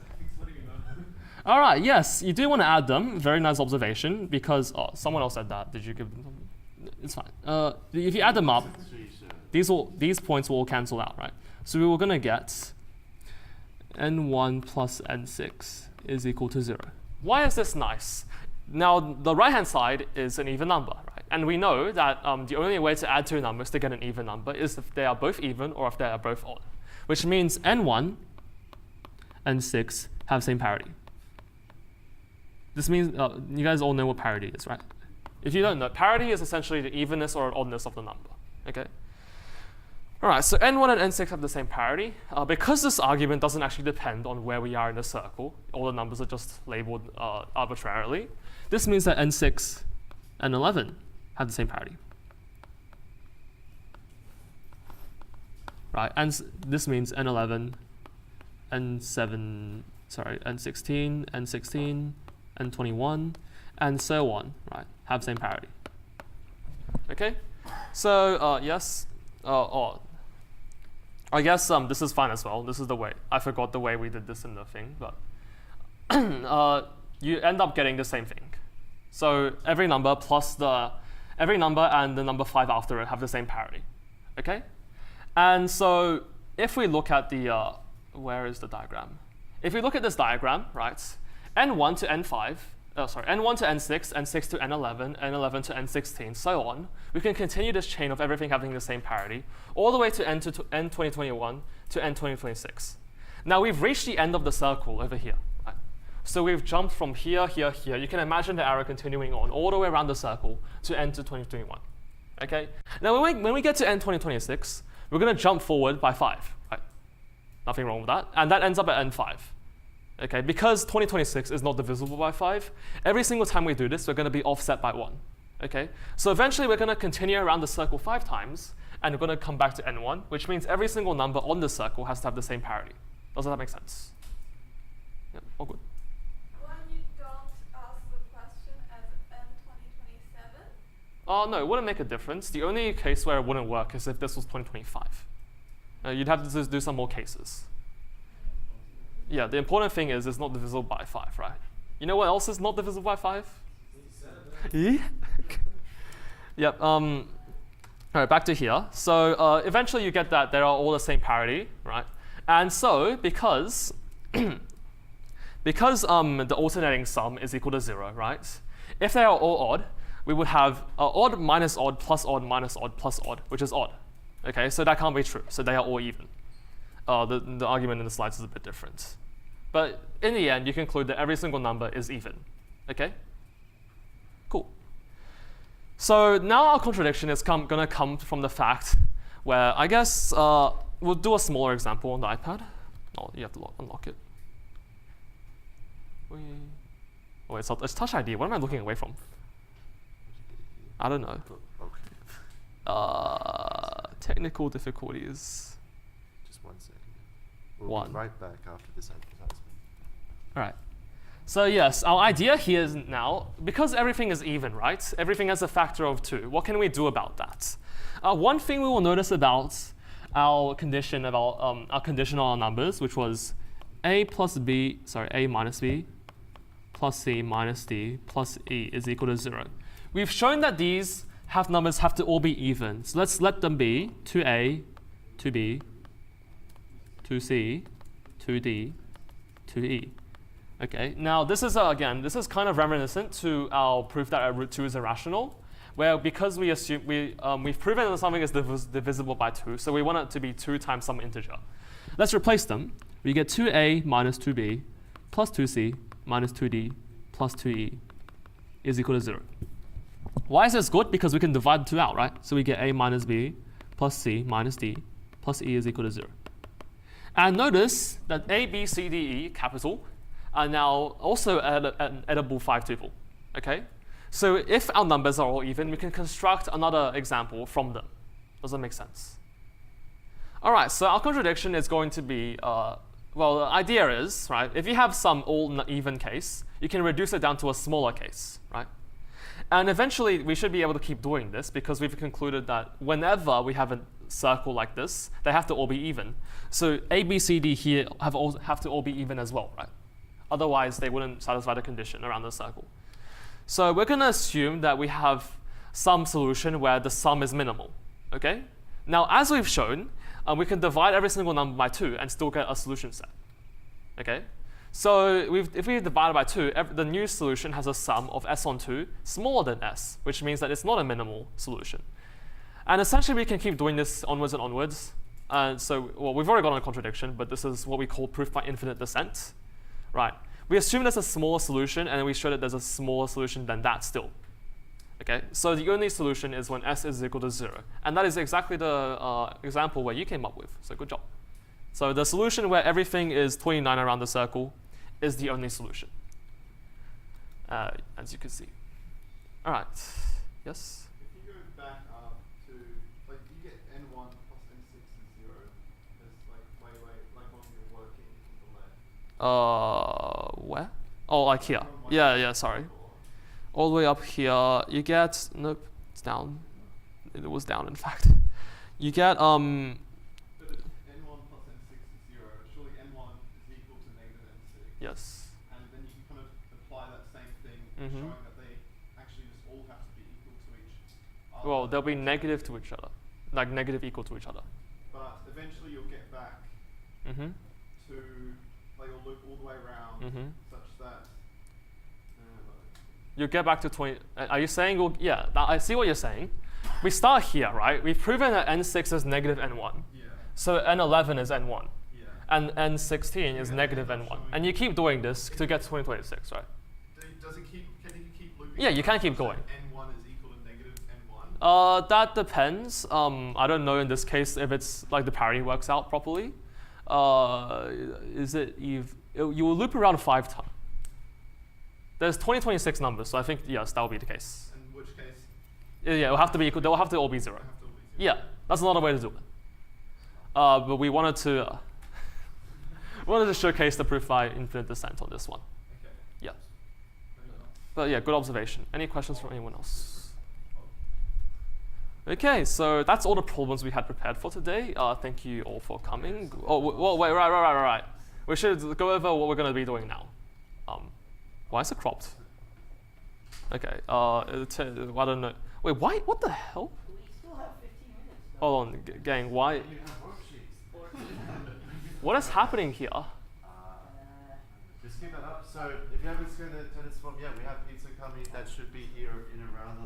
All right. Yes, you do want to add them. Very nice observation. Because someone else said that. Did you give them something? It's fine. If you add them up, these points will all cancel out, right? So we were gonna get n1 plus n6 is equal to 0. Why is this nice? Now, the right-hand side is an even number, right? And we know that the only way to add two numbers to get an even number is if they are both even or if they are both odd, which means n1 and 6 have same parity. This means you guys all know what parity is, right? If you don't know, parity is essentially the evenness or oddness of the number, okay? All right, so n1 and n6 have the same parity. Because this argument doesn't actually depend on where we are in the circle, all the numbers are just labeled arbitrarily, this means that n6 and 11 have the same parity. Right, and this means n11, n16, n16, n21, and so on, right, have same parity. Okay, so yes, I guess this is fine as well. This is the way. I forgot the way we did this in the thing, but you end up getting the same thing. So every number and the number 5 after it have the same parity. Okay? And so if we look at the, where is the diagram? If we look at this diagram, right, n1 to n5, n1 to n6, n6 to n11, n11 to n16, so on, we can continue this chain of everything having the same parity, all the way to n2021 to n2026. Now we've reached the end of the circle over here. Right? So we've jumped from here. You can imagine the arrow continuing on all the way around the circle to n2021. Okay? Now when we get to n2026, we're going to jump forward by 5. Right? Nothing wrong with that. And that ends up at n5. Okay, because 2026 is not divisible by 5, every single time we do this, we're going to be offset by 1. Okay, so eventually we're going to continue around the circle 5 times, and we're going to come back to n1, which means every single number on the circle has to have the same parity. Does that make sense? Yeah, all good. When you don't ask the question as n2027? No, it wouldn't make a difference. The only case where it wouldn't work is if this was 2025. You'd have to just do some more cases. Yeah, the important thing is it's not divisible by 5, right? You know what else is not divisible by 5? Yeah. Yep. All right, back to here. So eventually you get that they are all the same parity, right? And so because because the alternating sum is equal to 0, right? If they are all odd, we would have odd minus odd plus odd minus odd plus odd, which is odd. Okay, so that can't be true. So they are all even. The argument in the slides is a bit different. But in the end, you conclude that every single number is even. Okay? Cool. So now our contradiction is going to come from the fact where I guess we'll do a smaller example on the iPad. Oh, you have to unlock it. Oh, it's Touch ID. What am I looking away from? I don't know. Technical difficulties. Just 1 second. We'll One. be right back after this advertisement. All right. So yes, our idea here is now, because everything is even, right? Everything has a factor of 2. What can we do about that? One thing we will notice about our condition about our conditional numbers, which was a minus b plus c minus d plus e is equal to 0. We've shown that these numbers have to all be even. So let's let them be 2a, 2b, 2c, 2d, 2e. Okay, now this is again, this is kind of reminiscent to our proof that root 2 is irrational, where because we assume we've proven that something is divisible by 2, so we want it to be 2 times some integer. Let's replace them. We get 2a minus 2b plus 2c minus 2d plus 2e is equal to 0. Why is this good? Because we can divide the 2 out, right? So we get a minus b plus c minus d plus e is equal to 0. And notice that a, b, c, d, e, capital, are now also an edible 5-tuple. Okay? So if our numbers are all even, we can construct another example from them. Does that make sense? All right, so our contradiction is going to be, well, the idea is, right, if you have some all even case, you can reduce it down to a smaller case, right? And eventually, we should be able to keep doing this because we've concluded that whenever we have a circle like this, they have to all be even. So A, B, C, D here have to all be even as well, right? Otherwise, they wouldn't satisfy the condition around the circle. So we're going to assume that we have some solution where the sum is minimal, okay? Now, as we've shown, we can divide every single number by 2 and still get a solution set, okay? So if we divide it by 2, the new solution has a sum of s on 2 smaller than s, which means that it's not a minimal solution. And essentially, we can keep doing this onwards and onwards. So we've already got a contradiction, but this is what we call proof by infinite descent. Right. We assume there's a smaller solution, and we show that there's a smaller solution than that still. Okay. So the only solution is when s is equal to 0. And that is exactly the example where you came up with. So good job. So the solution where everything is 29 around the circle is the only solution, as you can see. All right. Yes? If you go back up to, like, you get n1 plus n6 is 0. There's, like, like when you're working on the left. Where? Oh, like here. Yeah, sorry. All the way up here, you get, nope, it's down. It was down, in fact. You get, But if n1 plus n6 is 0, surely n1 is equal to negative n6. yes. And then you can kind of apply that same thing, Mhm. showing that they actually just all have to be equal to each other. Well, they'll be negative to each other. Like negative equal to each other. But eventually you'll get back Mm-hmm. to, like, you'll loop all the way around Mm-hmm. such that, You get back to 20. Are you saying, well, yeah, I see what you're saying. We start here, right? We've proven that n6 is negative n1. yeah, So n11 is n1. yeah. And n16 is Yeah, negative that's n1. showing- And you keep doing this to get to 2026, right? Does it keep, can you keep looping? Yeah, you can around keep such that going. n1 is equal to negative n1? That depends. I don't know in this case if it's like the parity works out properly. Is it you will loop around 5 times. There's 2026 numbers, so I think yes, that will be the case. In which case, Yeah, it will have to be equal. They will have to all be 0. I have to always Yeah, that's another way to do it. But we wanted to showcase the proof by infinite descent on this one. Okay. Yeah. Very nice. But yeah, good observation. Any questions from anyone else? Okay, so that's all the problems we had prepared for today. Thank you all for coming. Oh, wait, right. We should go over what we're going to be doing now. Why is it cropped? Okay, I don't know. Wait, why? What the hell? We still have 15 minutes. Hold on, gang, why? What is happening here? Just keep that up. So if you haven't seen the tennis form yet, we have pizza coming. That should be here in around